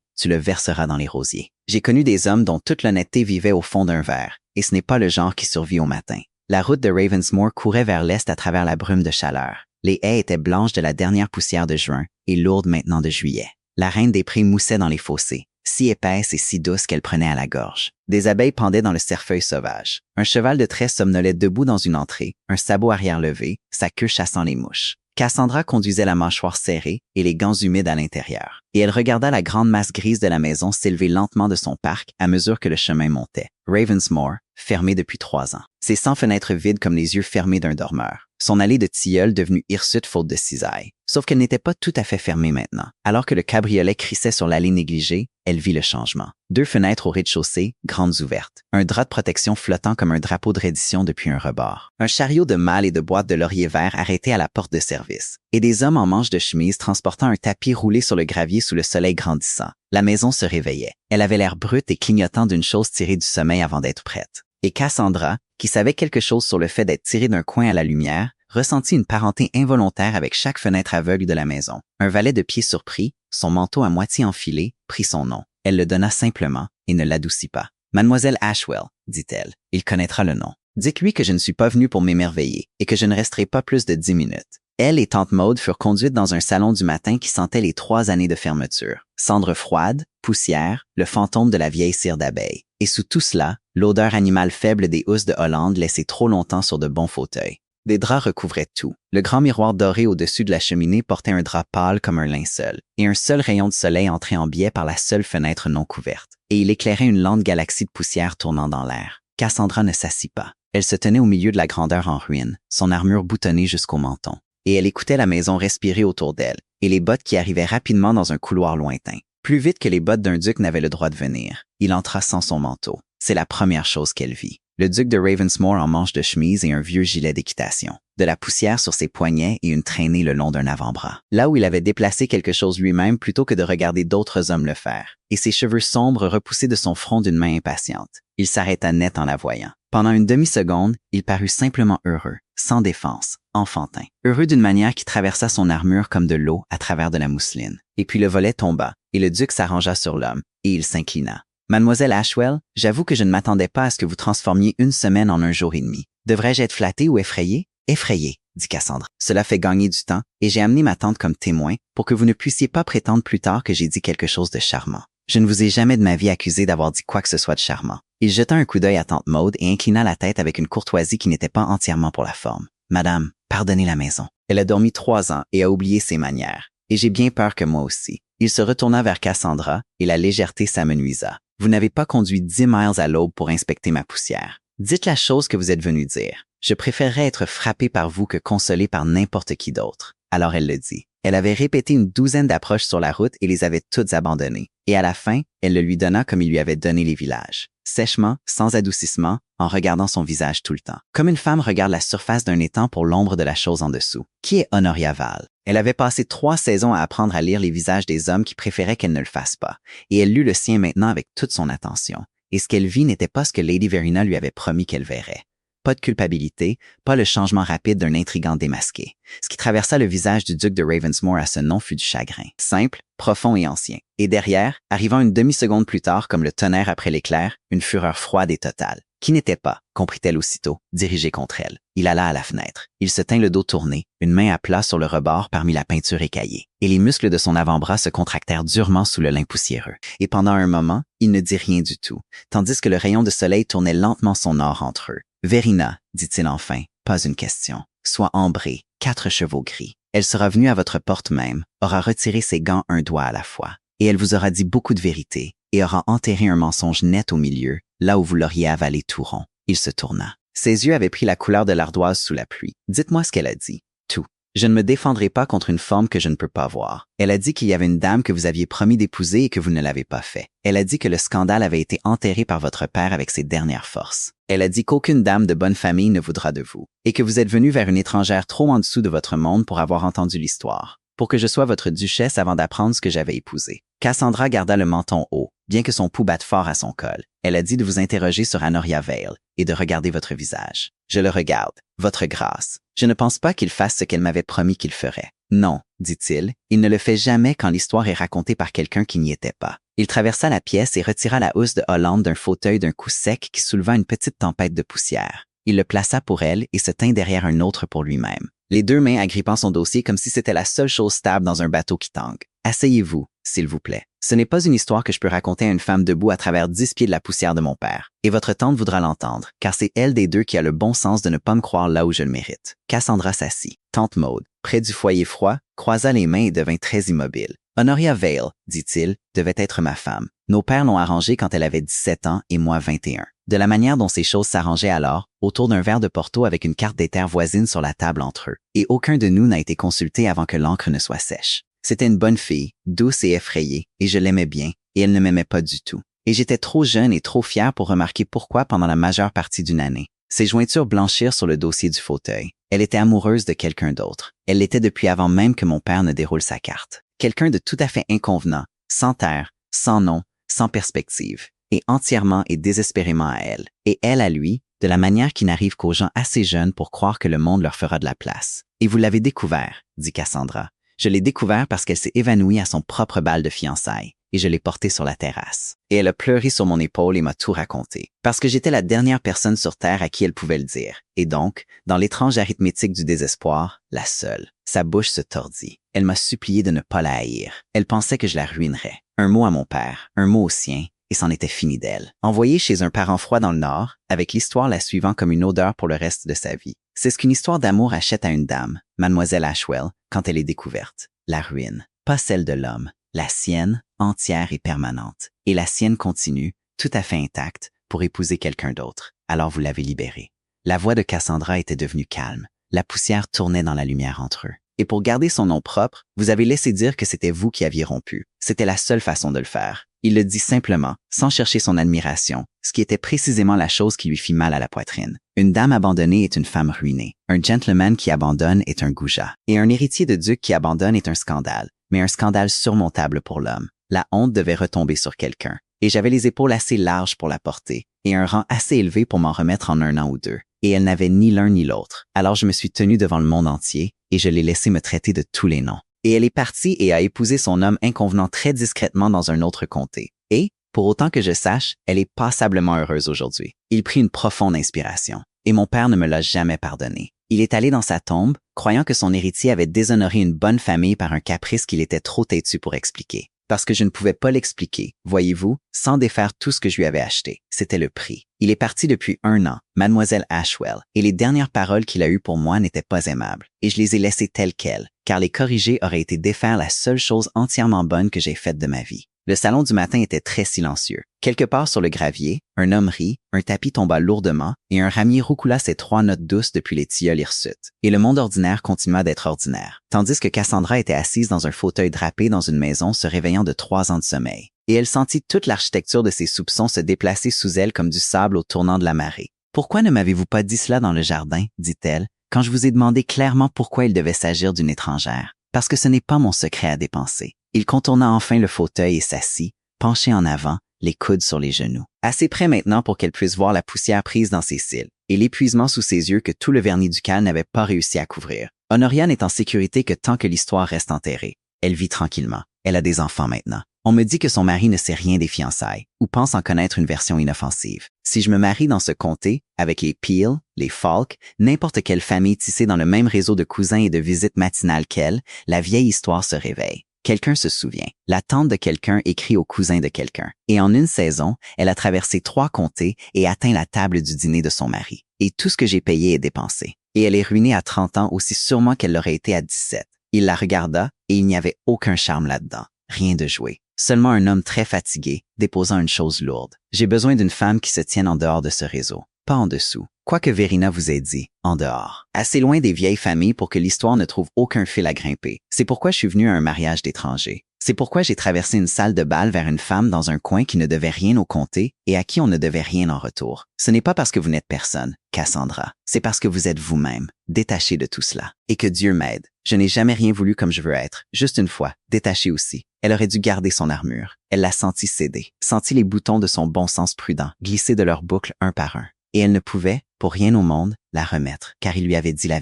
tu le verseras dans les rosiers. J'ai connu des hommes dont toute l'honnêteté vivait au fond d'un verre, et ce n'est pas le genre qui survit au matin. » La route de Ravensmore courait vers l'est à travers la brume de chaleur. Les haies étaient blanches de la dernière poussière de juin et lourdes maintenant de juillet. La reine des prés moussait dans les fossés, si épaisse et si douce qu'elle prenait à la gorge. Des abeilles pendaient dans le cerfeuil sauvage. Un cheval de trait somnolait debout dans une entrée, un sabot arrière levé, sa queue chassant les mouches. Cassandra conduisait la mâchoire serrée et les gants humides à l'intérieur, et elle regarda la grande masse grise de la maison s'élever lentement de son parc à mesure que le chemin montait. Ravensmore, fermé depuis 3 ans. Ses 100 fenêtres vides comme les yeux fermés d'un dormeur. Son allée de tilleuls devenue hirsute faute de cisaille. Sauf qu'elle n'était pas tout à fait fermée maintenant. Alors que le cabriolet crissait sur l'allée négligée, elle vit le changement. 2 fenêtres au rez-de-chaussée, grandes ouvertes. Un drap de protection flottant comme un drapeau de reddition depuis un rebord. Un chariot de malles et de boîtes de laurier vert arrêté à la porte de service. Et des hommes en manches de chemise transportant un tapis roulé sur le gravier sous le soleil grandissant. La maison se réveillait. Elle avait l'air brute et clignotant d'une chose tirée du sommeil avant d'être prête. Et Cassandra, qui savait quelque chose sur le fait d'être tirée d'un coin à la lumière, ressentit une parenté involontaire avec chaque fenêtre aveugle de la maison. Un valet de pied surpris, son manteau à moitié enfilé, prit son nom. Elle le donna simplement et ne l'adoucit pas. « Mademoiselle Ashwell, dit-elle, il connaîtra le nom. Dites-lui que je ne suis pas venue pour m'émerveiller et que je ne resterai pas plus de 10 minutes. » Elle et tante Maude furent conduites dans un salon du matin qui sentait les 3 années de fermeture. Cendres froides, poussière, le fantôme de la vieille cire d'abeille. Et sous tout cela, l'odeur animale faible des housses de Hollande laissée trop longtemps sur de bons fauteuils. Des draps recouvraient tout. Le grand miroir doré au-dessus de la cheminée portait un drap pâle comme un linceul, et un seul rayon de soleil entrait en biais par la seule fenêtre non couverte. Et il éclairait une lente galaxie de poussière tournant dans l'air. Cassandra ne s'assit pas. Elle se tenait au milieu de la grandeur en ruine, son armure boutonnée jusqu'au menton. Et elle écoutait la maison respirer autour d'elle, et les bottes qui arrivaient rapidement dans un couloir lointain. Plus vite que les bottes d'un duc n'avaient le droit de venir. Il entra sans son manteau. C'est la première chose qu'elle vit. Le duc de Ravensmore en manche de chemise et un vieux gilet d'équitation. De la poussière sur ses poignets et une traînée le long d'un avant-bras. Là où il avait déplacé quelque chose lui-même plutôt que de regarder d'autres hommes le faire. Et ses cheveux sombres repoussés de son front d'une main impatiente. Il s'arrêta net en la voyant. Pendant une demi-seconde, il parut simplement heureux, sans défense, enfantin. Heureux d'une manière qui traversa son armure comme de l'eau à travers de la mousseline. Et puis le volet tomba, et le duc s'arrangea sur l'homme, et il s'inclina. « Mademoiselle Ashwell, j'avoue que je ne m'attendais pas à ce que vous transformiez une semaine en un jour et demi. Devrais-je être flattée ou effrayée? » « Effrayée, dit Cassandra. Cela fait gagner du temps, et j'ai amené ma tante comme témoin pour que vous ne puissiez pas prétendre plus tard que j'ai dit quelque chose de charmant. Je ne vous ai jamais de ma vie accusé d'avoir dit quoi que ce soit de charmant. » Il jeta un coup d'œil à tante Maude et inclina la tête avec une courtoisie qui n'était pas entièrement pour la forme. « Madame, pardonnez la maison. Elle a dormi 3 ans et a oublié ses manières. Et j'ai bien peur que moi aussi. » Il se retourna vers Cassandra et la légèreté s'amenuisa. « Vous n'avez pas conduit 10 miles à l'aube pour inspecter ma poussière. Dites la chose que vous êtes venu dire. Je préférerais être frappée par vous que consolée par n'importe qui d'autre. » Alors elle le dit. Elle avait répété une 12aine d'approches sur la route et les avait toutes abandonnées. Et à la fin, elle le lui donna comme il lui avait donné les villages. Sèchement, sans adoucissement, en regardant son visage tout le temps. Comme une femme regarde la surface d'un étang pour l'ombre de la chose en dessous. Qui est Honoria Val? Elle avait passé 3 saisons à apprendre à lire les visages des hommes qui préféraient qu'elle ne le fasse pas. Et elle lut le sien maintenant avec toute son attention. Et ce qu'elle vit n'était pas ce que Lady Verena lui avait promis qu'elle verrait. Pas de culpabilité, pas le changement rapide d'un intrigant démasqué. Ce qui traversa le visage du duc de Ravensmore à ce nom fut du chagrin. Simple, profond et ancien. Et derrière, arrivant une demi-seconde plus tard comme le tonnerre après l'éclair, une fureur froide et totale. Qui n'était pas, comprit-elle aussitôt, dirigé contre elle. Il alla à la fenêtre. Il se tint le dos tourné, une main à plat sur le rebord parmi la peinture écaillée. Et les muscles de son avant-bras se contractèrent durement sous le lin poussiéreux. Et pendant un moment, il ne dit rien du tout, tandis que le rayon de soleil tournait lentement son or entre eux. « Verena, dit-il enfin, pas une question. Sois ambrée, 4 chevaux gris. Elle sera venue à votre porte même, aura retiré ses gants un doigt à la fois. Et elle vous aura dit beaucoup de vérité, et aura enterré un mensonge net au milieu, là où vous l'auriez avalé tout rond. » Il se tourna. Ses yeux avaient pris la couleur de l'ardoise sous la pluie. « Dites-moi ce qu'elle a dit. » « Tout. Je ne me défendrai pas contre une forme que je ne peux pas voir. Elle a dit qu'il y avait une dame que vous aviez promis d'épouser et que vous ne l'avez pas fait. Elle a dit que le scandale avait été enterré par votre père avec ses dernières forces. Elle a dit qu'aucune dame de bonne famille ne voudra de vous, et que vous êtes venu vers une étrangère trop en dessous de votre monde pour avoir entendu l'histoire, pour que je sois votre duchesse avant d'apprendre ce que j'avais épousé. » Cassandra garda le menton haut, bien que son pouls batte fort à son col. Elle a dit de vous interroger sur Honoria Vale et de regarder votre visage. « Je le regarde, votre grâce. Je ne pense pas qu'il fasse ce qu'elle m'avait promis qu'il ferait. » « Non, dit-il, il ne le fait jamais quand l'histoire est racontée par quelqu'un qui n'y était pas. » Il traversa la pièce et retira la housse de Hollande d'un fauteuil d'un coup sec qui souleva une petite tempête de poussière. Il le plaça pour elle et se tint derrière un autre pour lui-même, les 2 mains agrippant son dossier comme si c'était la seule chose stable dans un bateau qui tangue. « Asseyez-vous, s'il vous plaît. Ce n'est pas une histoire que je peux raconter à une femme debout à travers 10 pieds de la poussière de mon père. Et votre tante voudra l'entendre, car c'est elle des 2 qui a le bon sens de ne pas me croire là où je le mérite. » Cassandra s'assit. Tante Maude, près du foyer froid, croisa les mains et devint très immobile. « Honoria Vale, dit-il, devait être ma femme. Nos pères l'ont arrangée quand elle avait 17 ans et moi 21. De la manière dont ces choses s'arrangeaient alors, autour d'un verre de Porto avec une carte des terres voisines sur la table entre eux. Et aucun de nous n'a été consulté avant que l'encre ne soit sèche. C'était une bonne fille, douce et effrayée, et je l'aimais bien, et elle ne m'aimait pas du tout. Et j'étais trop jeune et trop fière pour remarquer pourquoi pendant la majeure partie d'une année. Ses jointures blanchirent sur le dossier du fauteuil. Elle était amoureuse de quelqu'un d'autre. Elle l'était depuis avant même que mon père ne déroule sa carte. Quelqu'un de tout à fait inconvenant, sans terre, sans nom, sans perspective, et entièrement et désespérément à elle. Et elle à lui, de la manière qui n'arrive qu'aux gens assez jeunes pour croire que le monde leur fera de la place. « Et vous l'avez découvert, » dit Cassandra. « Je l'ai découvert parce qu'elle s'est évanouie à son propre bal de fiançailles, et je l'ai portée sur la terrasse. Et elle a pleuré sur mon épaule et m'a tout raconté. Parce que j'étais la dernière personne sur Terre à qui elle pouvait le dire. Et donc, dans l'étrange arithmétique du désespoir, la seule. Sa bouche se tordit. Elle m'a supplié de ne pas la haïr. Elle pensait que je la ruinerais. Un mot à mon père, un mot au sien, et c'en était fini d'elle. Envoyée chez un parent froid dans le Nord, avec l'histoire la suivant comme une odeur pour le reste de sa vie. C'est ce qu'une histoire d'amour achète à une dame, Mademoiselle Ashwell, quand elle est découverte. La ruine. Pas celle de l'homme. La sienne, entière et permanente. Et la sienne continue, tout à fait intacte, pour épouser quelqu'un d'autre. Alors vous l'avez libérée. La voix de Cassandra était devenue calme. La poussière tournait dans la lumière entre eux. Et pour garder son nom propre, vous avez laissé dire que c'était vous qui aviez rompu. C'était la seule façon de le faire. Il le dit simplement, sans chercher son admiration, ce qui était précisément la chose qui lui fit mal à la poitrine. Une dame abandonnée est une femme ruinée. Un gentleman qui abandonne est un goujat. Et un héritier de duc qui abandonne est un scandale. Mais un scandale surmontable pour l'homme. La honte devait retomber sur quelqu'un. Et j'avais les épaules assez larges pour la porter, et un rang assez élevé pour m'en remettre en 1 an ou 2. Et elle n'avait ni l'un ni l'autre. Alors je me suis tenu devant le monde entier, et je l'ai laissé me traiter de tous les noms. Et elle est partie et a épousé son homme inconvenant très discrètement dans un autre comté. Et, pour autant que je sache, elle est passablement heureuse aujourd'hui. Il prit une profonde inspiration. Et mon père ne me l'a jamais pardonné. Il est allé dans sa tombe, croyant que son héritier avait déshonoré une bonne famille par un caprice qu'il était trop têtu pour expliquer. Parce que je ne pouvais pas l'expliquer, voyez-vous, sans défaire tout ce que je lui avais acheté. C'était le prix. Il est parti depuis 1 an, Mademoiselle Ashwell, et les dernières paroles qu'il a eues pour moi n'étaient pas aimables, et je les ai laissées telles quelles, car les corriger aurait été défaire la seule chose entièrement bonne que j'ai faite de ma vie. Le salon du matin était très silencieux. Quelque part sur le gravier, un homme rit, un tapis tomba lourdement, et un ramier roucoula ses 3 notes douces depuis les tilleuls hirsutes. Et le monde ordinaire continua d'être ordinaire, tandis que Cassandra était assise dans un fauteuil drapé dans une maison se réveillant de 3 ans de sommeil. Et elle sentit toute l'architecture de ses soupçons se déplacer sous elle comme du sable au tournant de la marée. « Pourquoi ne m'avez-vous pas dit cela dans le jardin, dit-elle, quand je vous ai demandé clairement pourquoi il devait s'agir d'une étrangère? Parce que ce n'est pas mon secret à dépenser. » Il contourna enfin le fauteuil et s'assit, penché en avant, les coudes sur les genoux. Assez près maintenant pour qu'elle puisse voir la poussière prise dans ses cils, et l'épuisement sous ses yeux que tout le vernis ducal n'avait pas réussi à couvrir. Honoria n'est en sécurité que tant que l'histoire reste enterrée. Elle vit tranquillement. Elle a des enfants maintenant. On me dit que son mari ne sait rien des fiançailles, ou pense en connaître une version inoffensive. Si je me marie dans ce comté, avec les Peel, les Falk, n'importe quelle famille tissée dans le même réseau de cousins et de visites matinales qu'elle, la vieille histoire se réveille. Quelqu'un se souvient. La tante de quelqu'un écrit au cousin de quelqu'un. Et en 1 saison, elle a traversé 3 comtés et atteint la table du dîner de son mari. Et tout ce que j'ai payé est dépensé. Et elle est ruinée à 30 ans aussi sûrement qu'elle l'aurait été à 17. Il la regarda et il n'y avait aucun charme là-dedans. Rien de joué. Seulement un homme très fatigué, déposant une chose lourde. J'ai besoin d'une femme qui se tienne en dehors de ce réseau. Pas en dessous. Quoi que Verena vous ait dit, en dehors. Assez loin des vieilles familles pour que l'histoire ne trouve aucun fil à grimper. C'est pourquoi je suis venu à un mariage d'étrangers. C'est pourquoi j'ai traversé une salle de bal vers une femme dans un coin qui ne devait rien au comté et à qui on ne devait rien en retour. Ce n'est pas parce que vous n'êtes personne, Cassandra. C'est parce que vous êtes vous-même, détaché de tout cela. Et que Dieu m'aide. Je n'ai jamais rien voulu comme je veux être, juste une fois, détaché aussi. Elle aurait dû garder son armure. Elle l'a senti céder, senti les boutons de son bon sens prudent glisser de leurs boucles un par un. Et elle ne pouvait, pour rien au monde, la remettre, car il lui avait dit la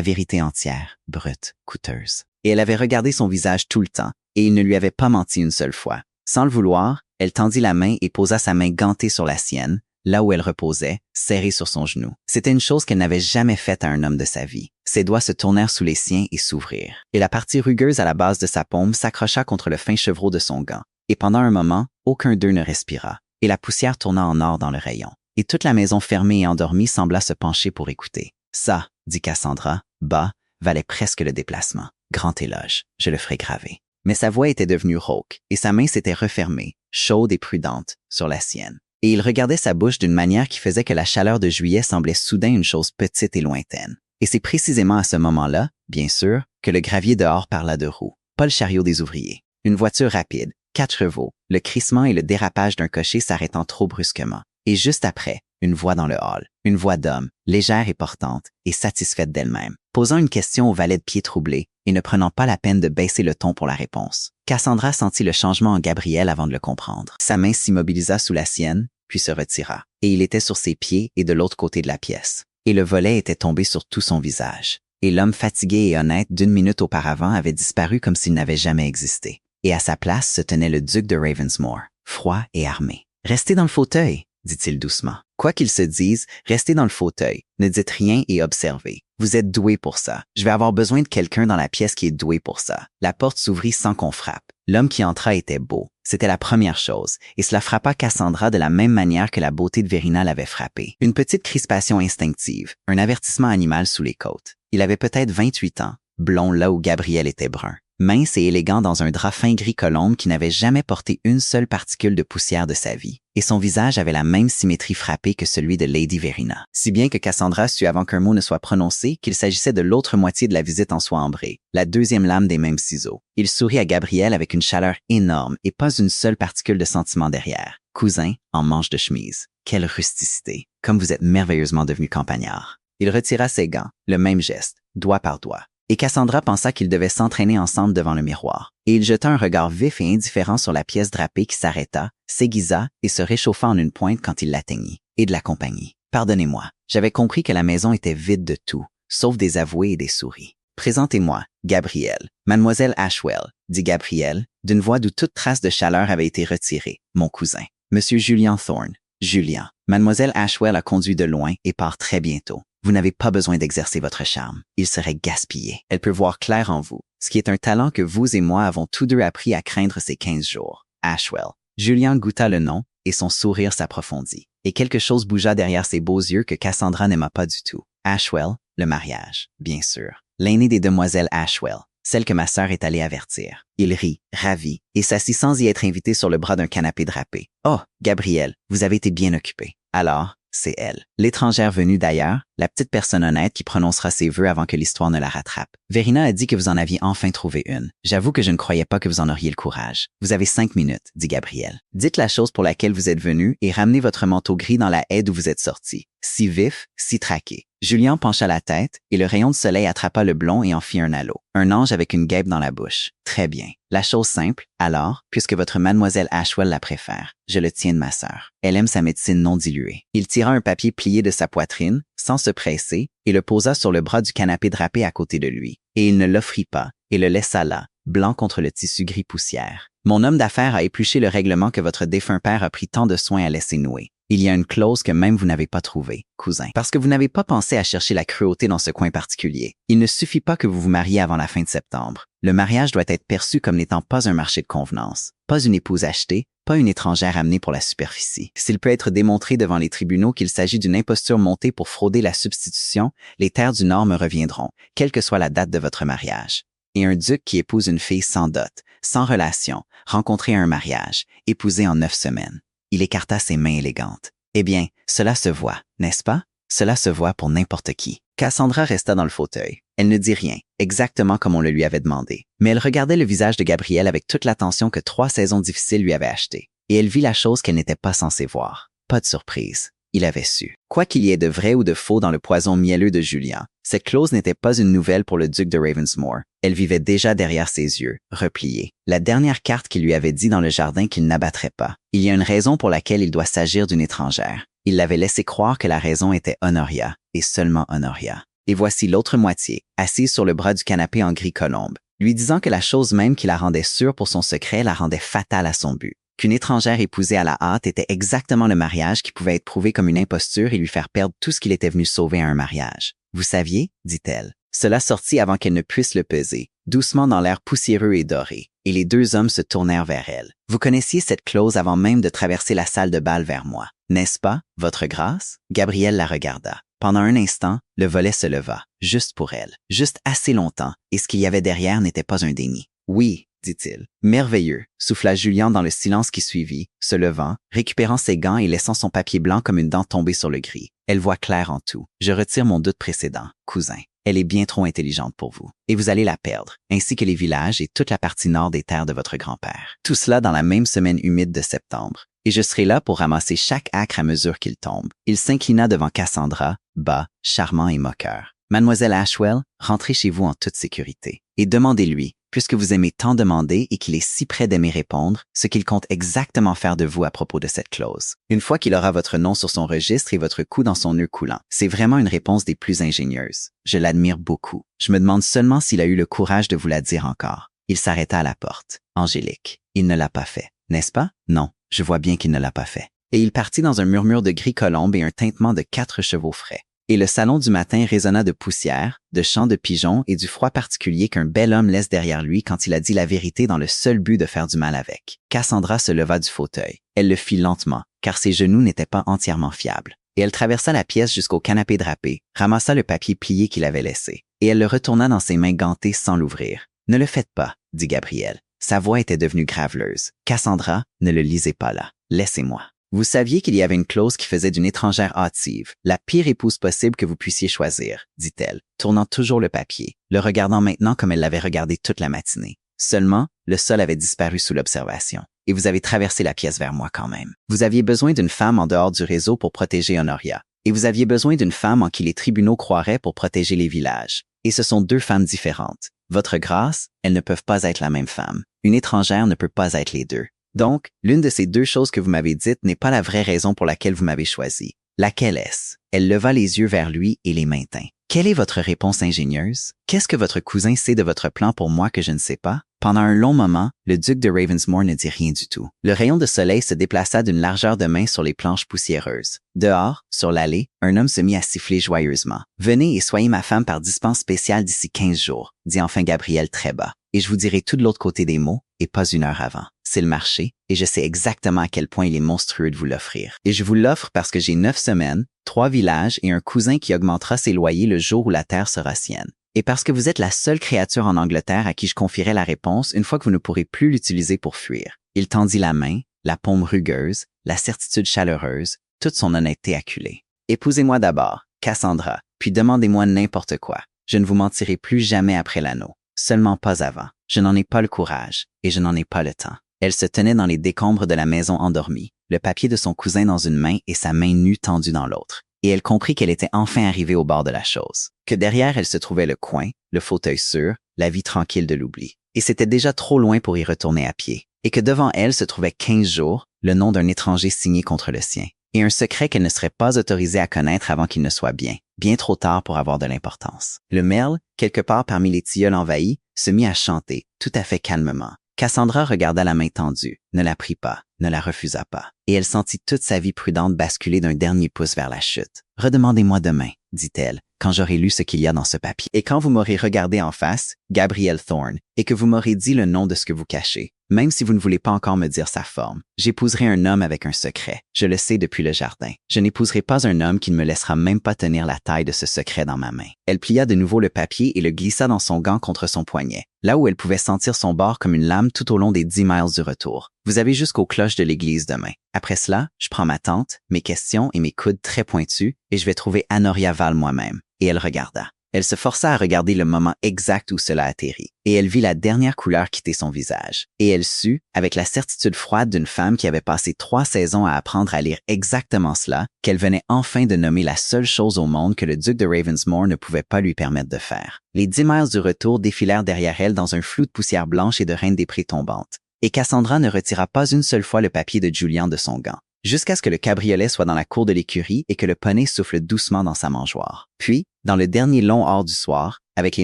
vérité entière, brute, coûteuse. Et elle avait regardé son visage tout le temps, et il ne lui avait pas menti une seule fois. Sans le vouloir, elle tendit la main et posa sa main gantée sur la sienne, là où elle reposait, serrée sur son genou. C'était une chose qu'elle n'avait jamais faite à un homme de sa vie. Ses doigts se tournèrent sous les siens et s'ouvrirent. Et la partie rugueuse à la base de sa paume s'accrocha contre le fin chevreau de son gant. Et pendant un moment, aucun d'eux ne respira. Et la poussière tourna en or dans le rayon. Et toute la maison fermée et endormie sembla se pencher pour écouter. Ça, dit Cassandra, bas, valait presque le déplacement. Grand éloge, je le ferai graver. Mais sa voix était devenue rauque, et sa main s'était refermée, chaude et prudente, sur la sienne. Et il regardait sa bouche d'une manière qui faisait que la chaleur de juillet semblait soudain une chose petite et lointaine. Et c'est précisément à ce moment-là, bien sûr, que le gravier dehors parla de roues, pas le chariot des ouvriers. Une voiture rapide, 4 chevaux, le crissement et le dérapage d'un cocher s'arrêtant trop brusquement. Et juste après, une voix dans le hall, une voix d'homme, légère et portante, et satisfaite d'elle-même, posant une question au valet de pied troublé et ne prenant pas la peine de baisser le ton pour la réponse. Cassandra sentit le changement en Gabriel avant de le comprendre. Sa main s'immobilisa sous la sienne, puis se retira. Et il était sur ses pieds et de l'autre côté de la pièce. Et le volet était tombé sur tout son visage. Et l'homme fatigué et honnête d'une minute auparavant avait disparu comme s'il n'avait jamais existé. Et à sa place se tenait le duc de Ravensmoor, froid et armé. « Restez dans le fauteuil », dit-il doucement. « Quoi qu'il se dise, restez dans le fauteuil. Ne dites rien et observez. Vous êtes doué pour ça. Je vais avoir besoin de quelqu'un dans la pièce qui est doué pour ça. » La porte s'ouvrit sans qu'on frappe. L'homme qui entra était beau. C'était la première chose, et cela frappa Cassandra de la même manière que la beauté de Verina l'avait frappée. Une petite crispation instinctive, un avertissement animal sous les côtes. Il avait peut-être 28 ans, blond là où Gabriel était brun. Mince et élégant dans un drap fin gris colombe qui n'avait jamais porté une seule particule de poussière de sa vie. Et son visage avait la même symétrie frappée que celui de Lady Verina. Si bien que Cassandra sut avant qu'un mot ne soit prononcé qu'il s'agissait de l'autre moitié de la visite en soie ambrée, la deuxième lame des mêmes ciseaux. Il sourit à Gabriel avec une chaleur énorme et pas une seule particule de sentiment derrière. Cousin, en manche de chemise. Quelle rusticité. Comme vous êtes merveilleusement devenu campagnard. Il retira ses gants, le même geste, doigt par doigt. Et Cassandra pensa qu'ils devaient s'entraîner ensemble devant le miroir. Et il jeta un regard vif et indifférent sur la pièce drapée qui s'arrêta, s'aiguisa et se réchauffa en une pointe quand il l'atteignit. Et de la compagnie. Pardonnez-moi, j'avais compris que la maison était vide de tout, sauf des avoués et des souris. Présentez-moi, Gabriel. Mademoiselle Ashwell, dit Gabriel, d'une voix d'où toute trace de chaleur avait été retirée. Mon cousin. Monsieur Julian Thorne. Julian. Mademoiselle Ashwell a conduit de loin et part très bientôt. Vous n'avez pas besoin d'exercer votre charme. Il serait gaspillé. Elle peut voir clair en vous, ce qui est un talent que vous et moi avons tous deux appris à craindre ces 15 jours. Ashwell. Julian goûta le nom et son sourire s'approfondit. Et quelque chose bougea derrière ses beaux yeux que Cassandra n'aima pas du tout. Ashwell, le mariage, bien sûr. L'aînée des demoiselles Ashwell, celle que ma sœur est allée avertir. Il rit, ravi, et s'assit sans y être invité sur le bras d'un canapé drapé. « Oh, Gabriel, vous avez été bien occupé. » Alors, c'est elle. L'étrangère venue d'ailleurs, la petite personne honnête qui prononcera ses vœux avant que l'histoire ne la rattrape. Verina a dit que vous en aviez enfin trouvé une. J'avoue que je ne croyais pas que vous en auriez le courage. Vous avez 5 minutes, dit Gabriel. Dites la chose pour laquelle vous êtes venu et ramenez votre manteau gris dans la haie d'où vous êtes sorti. Si vif, si traqué. Julian pencha la tête et le rayon de soleil attrapa le blond et en fit un halo. Un ange avec une guêpe dans la bouche. Très bien. La chose simple, alors, puisque votre mademoiselle Ashwell la préfère, je le tiens de ma sœur. Elle aime sa médecine non diluée. Il tira un papier plié de sa poitrine, sans se presser, et le posa sur le bras du canapé drapé à côté de lui. Et il ne l'offrit pas, et le laissa là, blanc contre le tissu gris poussière. Mon homme d'affaires a épluché le règlement que votre défunt père a pris tant de soin à laisser nouer. Il y a une clause que même vous n'avez pas trouvée, cousin. Parce que vous n'avez pas pensé à chercher la cruauté dans ce coin particulier. Il ne suffit pas que vous vous mariez avant la fin de septembre. Le mariage doit être perçu comme n'étant pas un marché de convenance, pas une épouse achetée, pas une étrangère amenée pour la superficie. S'il peut être démontré devant les tribunaux qu'il s'agit d'une imposture montée pour frauder la substitution, les terres du Nord me reviendront, quelle que soit la date de votre mariage. Et un duc qui épouse une fille sans dot, sans relation, rencontrée à un mariage, épousée en 9 semaines. Il écarta ses mains élégantes. Eh bien, cela se voit, n'est-ce pas? Cela se voit pour n'importe qui. Cassandra resta dans le fauteuil. Elle ne dit rien, exactement comme on le lui avait demandé. Mais elle regardait le visage de Gabriel avec toute l'attention que 3 saisons difficiles lui avaient achetée. Et elle vit la chose qu'elle n'était pas censée voir. Pas de surprise. Il avait su. Quoi qu'il y ait de vrai ou de faux dans le poison mielleux de Julian, cette clause n'était pas une nouvelle pour le duc de Ravensmoor. Elle vivait déjà derrière ses yeux, repliée. La dernière carte qu'il lui avait dit dans le jardin qu'il n'abattrait pas. Il y a une raison pour laquelle il doit s'agir d'une étrangère. Il l'avait laissé croire que la raison était Honoria, et seulement Honoria. Et voici l'autre moitié, assise sur le bras du canapé en gris colombe, lui disant que la chose même qui la rendait sûre pour son secret la rendait fatale à son but. Qu'une étrangère épousée à la hâte était exactement le mariage qui pouvait être prouvé comme une imposture et lui faire perdre tout ce qu'il était venu sauver à un mariage. « Vous saviez ?» dit-elle. Cela sortit avant qu'elle ne puisse le peser, doucement dans l'air poussiéreux et doré, et les 2 hommes se tournèrent vers elle. « Vous connaissiez cette clause avant même de traverser la salle de bal vers moi, n'est-ce pas, votre grâce ?» Gabriel la regarda. Pendant un instant, le volet se leva, juste pour elle, juste assez longtemps, et ce qu'il y avait derrière n'était pas un déni. « Oui, dit-il. « Merveilleux, » souffla Julian dans le silence qui suivit, se levant, récupérant ses gants et laissant son papier blanc comme une dent tomber sur le gris. Elle voit clair en tout. Je retire mon doute précédent, cousin. Elle est bien trop intelligente pour vous. Et vous allez la perdre, ainsi que les villages et toute la partie nord des terres de votre grand-père. Tout cela dans la même semaine humide de septembre. Et je serai là pour ramasser chaque acre à mesure qu'il tombe. Il s'inclina devant Cassandra, bas, charmant et moqueur. Mademoiselle Ashwell, rentrez chez vous en toute sécurité. Et demandez-lui, puisque vous aimez tant demander et qu'il est si près d'aimer répondre, ce qu'il compte exactement faire de vous à propos de cette clause. Une fois qu'il aura votre nom sur son registre et votre cou dans son nœud coulant, c'est vraiment une réponse des plus ingénieuses. Je l'admire beaucoup. Je me demande seulement s'il a eu le courage de vous la dire encore. Il s'arrêta à la porte. Angélique. Il ne l'a pas fait. N'est-ce pas? Non, je vois bien qu'il ne l'a pas fait. Et il partit dans un murmure de gris colombe et un tintement de 4 chevaux frais. Et le salon du matin résonna de poussière, de chants de pigeons et du froid particulier qu'un bel homme laisse derrière lui quand il a dit la vérité dans le seul but de faire du mal avec. Cassandra se leva du fauteuil. Elle le fit lentement, car ses genoux n'étaient pas entièrement fiables. Et elle traversa la pièce jusqu'au canapé drapé, ramassa le papier plié qu'il avait laissé, et elle le retourna dans ses mains gantées sans l'ouvrir. « Ne le faites pas, » dit Gabriel. Sa voix était devenue graveleuse. « Cassandra, ne le lisez pas là. Laissez-moi. » Vous saviez qu'il y avait une clause qui faisait d'une étrangère hâtive la pire épouse possible que vous puissiez choisir, dit-elle, tournant toujours le papier, le regardant maintenant comme elle l'avait regardé toute la matinée. Seulement, le sol avait disparu sous l'observation, et vous avez traversé la pièce vers moi quand même. Vous aviez besoin d'une femme en dehors du réseau pour protéger Honoria, et vous aviez besoin d'une femme en qui les tribunaux croiraient pour protéger les villages. Et ce sont 2 femmes différentes. Votre grâce, elles ne peuvent pas être la même femme. Une étrangère ne peut pas être les deux. Donc, l'une de ces 2 choses que vous m'avez dites n'est pas la vraie raison pour laquelle vous m'avez choisi. Laquelle est-ce? Elle leva les yeux vers lui et les maintint. Quelle est votre réponse ingénieuse? Qu'est-ce que votre cousin sait de votre plan pour moi que je ne sais pas? Pendant un long moment, le duc de Ravensmoor ne dit rien du tout. Le rayon de soleil se déplaça d'une largeur de main sur les planches poussiéreuses. Dehors, sur l'allée, un homme se mit à siffler joyeusement. « Venez et soyez ma femme par dispense spéciale d'ici 15 jours, dit enfin Gabriel très bas. Et je vous dirai tout de l'autre côté des mots, et pas 1 heure avant. C'est le marché, et je sais exactement à quel point il est monstrueux de vous l'offrir. Et je vous l'offre parce que j'ai 9 semaines, 3 villages et un cousin qui augmentera ses loyers le jour où la terre sera sienne. Et parce que vous êtes la seule créature en Angleterre à qui je confierai la réponse une fois que vous ne pourrez plus l'utiliser pour fuir. » Il tendit la main, la paume rugueuse, la certitude chaleureuse, toute son honnêteté acculée. « Épousez-moi d'abord, Cassandra, puis demandez-moi n'importe quoi. Je ne vous mentirai plus jamais après l'anneau. Seulement pas avant. Je n'en ai pas le courage, et je n'en ai pas le temps. » Elle se tenait dans les décombres de la maison endormie, le papier de son cousin dans une main et sa main nue tendue dans l'autre. Et elle comprit qu'elle était enfin arrivée au bord de la chose, que derrière elle se trouvait le coin, le fauteuil sûr, la vie tranquille de l'oubli. Et c'était déjà trop loin pour y retourner à pied, et que devant elle se trouvait 15 jours, le nom d'un étranger signé contre le sien, et un secret qu'elle ne serait pas autorisée à connaître avant qu'il ne soit bien trop tard pour avoir de l'importance. Le merle, quelque part parmi les tilleuls envahis, se mit à chanter, tout à fait calmement. Cassandra regarda la main tendue, ne la prit pas, ne la refusa pas, et elle sentit toute sa vie prudente basculer d'un dernier pouce vers la chute. « Redemandez-moi demain, » dit-elle, « quand j'aurai lu ce qu'il y a dans ce papier. Et quand vous m'aurez regardé en face, Gabriel Thorne, et que vous m'aurez dit le nom de ce que vous cachez, même si vous ne voulez pas encore me dire sa forme, j'épouserai un homme avec un secret. Je le sais depuis le jardin. Je n'épouserai pas un homme qui ne me laissera même pas tenir la taille de ce secret dans ma main. » Elle plia de nouveau le papier et le glissa dans son gant contre son poignet, là où elle pouvait sentir son bord comme une lame tout au long des 10 miles du retour. « Vous avez jusqu'aux cloches de l'église demain. Après cela, je prends ma tente, mes questions et mes coudes très pointus, et je vais trouver Honoria Val moi-même. » Et elle regarda. Elle se força à regarder le moment exact où cela atterrit, et elle vit la dernière couleur quitter son visage. Et elle sut, avec la certitude froide d'une femme qui avait passé 3 saisons à apprendre à lire exactement cela, qu'elle venait enfin de nommer la seule chose au monde que le duc de Ravensmoor ne pouvait pas lui permettre de faire. Les 10 miles du retour défilèrent derrière elle dans un flou de poussière blanche et de reine des prés tombantes. Et Cassandra ne retira pas une seule fois le papier de Julian de son gant, jusqu'à ce que le cabriolet soit dans la cour de l'écurie et que le poney souffle doucement dans sa mangeoire. Puis, dans le dernier long or du soir, avec les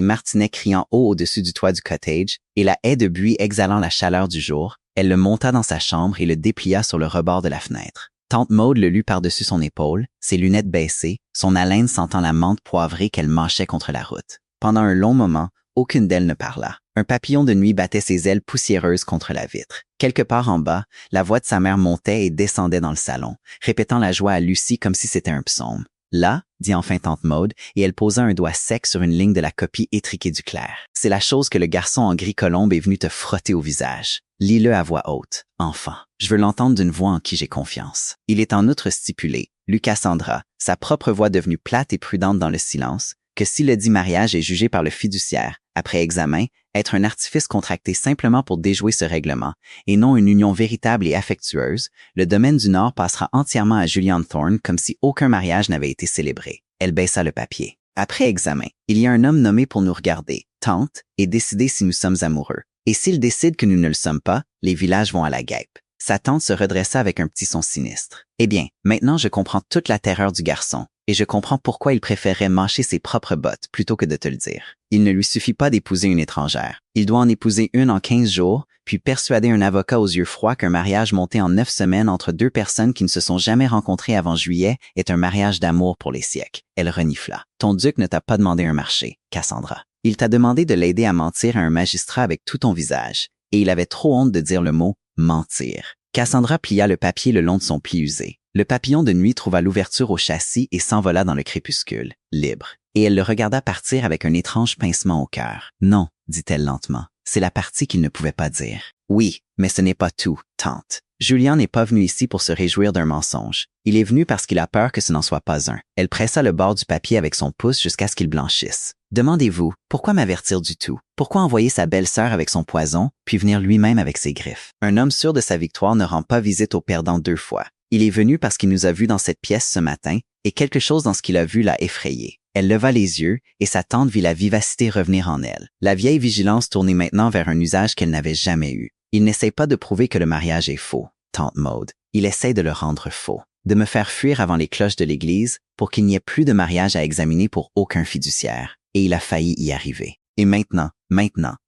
martinets criant haut au-dessus du toit du cottage et la haie de buis exhalant la chaleur du jour, elle le monta dans sa chambre et le déplia sur le rebord de la fenêtre. Tante Maude le lut par-dessus son épaule, ses lunettes baissées, son haleine sentant la menthe poivrée qu'elle mâchait contre la route. Pendant un long moment, aucune d'elles ne parla. Un papillon de nuit battait ses ailes poussiéreuses contre la vitre. Quelque part en bas, la voix de sa mère montait et descendait dans le salon, répétant la joie à Lucie comme si c'était un psaume. « Là, » dit enfin tante Maude, et elle posa un doigt sec sur une ligne de la copie étriquée du clair. « C'est la chose que le garçon en gris colombe est venu te frotter au visage. Lis-le à voix haute, enfant. Je veux l'entendre d'une voix en qui j'ai confiance. » Il est en outre stipulé, lut Cassandra, sa propre voix devenue plate et prudente dans le silence, que si le dit mariage est jugé par le fiduciaire, après examen, être un artifice contracté simplement pour déjouer ce règlement, et non une union véritable et affectueuse, le domaine du Nord passera entièrement à Julian Thorne comme si aucun mariage n'avait été célébré. Elle baissa le papier. Après examen, il y a un homme nommé pour nous regarder, tente, et décider si nous sommes amoureux. Et s'il décide que nous ne le sommes pas, les villages vont à la guêpe. Sa tante se redressa avec un petit son sinistre. Eh bien, maintenant je comprends toute la terreur du garçon, et je comprends pourquoi il préférerait mâcher ses propres bottes plutôt que de te le dire. Il ne lui suffit pas d'épouser une étrangère. Il doit en épouser une en 15 jours, puis persuader un avocat aux yeux froids qu'un mariage monté en 9 semaines entre deux personnes qui ne se sont jamais rencontrées avant juillet est un mariage d'amour pour les siècles. Elle renifla. Ton duc ne t'a pas demandé un marché, Cassandra. Il t'a demandé de l'aider à mentir à un magistrat avec tout ton visage, et il avait trop honte de dire le mot « mentir ». Cassandra plia le papier le long de son pli usé. Le papillon de nuit trouva l'ouverture au châssis et s'envola dans le crépuscule, libre. Et elle le regarda partir avec un étrange pincement au cœur. « Non », dit-elle lentement, « c'est la partie qu'il ne pouvait pas dire. »« Oui, mais ce n'est pas tout, tante. Julien n'est pas venu ici pour se réjouir d'un mensonge. Il est venu parce qu'il a peur que ce n'en soit pas un. » Elle pressa le bord du papier avec son pouce jusqu'à ce qu'il blanchisse. « Demandez-vous, pourquoi m'avertir du tout? Pourquoi envoyer sa belle-sœur avec son poison, puis venir lui-même avec ses griffes? Un homme sûr de sa victoire ne rend pas visite au perdant 2 fois. Il est venu parce qu'il nous a vus dans cette pièce ce matin, et quelque chose dans ce qu'il a vu l'a effrayé. » Elle leva les yeux, et sa tante vit la vivacité revenir en elle. La vieille vigilance tournait maintenant vers un usage qu'elle n'avait jamais eu. Il n'essaie pas de prouver que le mariage est faux, tante Maude. Il essaie de le rendre faux. De me faire fuir avant les cloches de l'église pour qu'il n'y ait plus de mariage à examiner pour aucun fiduciaire. Et il a failli y arriver. Et maintenant,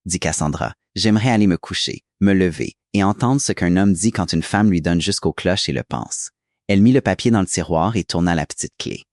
dit Cassandra, j'aimerais aller me coucher, me lever, et entendre ce qu'un homme dit quand une femme lui donne jusqu'aux cloches et le pense. Elle mit le papier dans le tiroir et tourna la petite clé.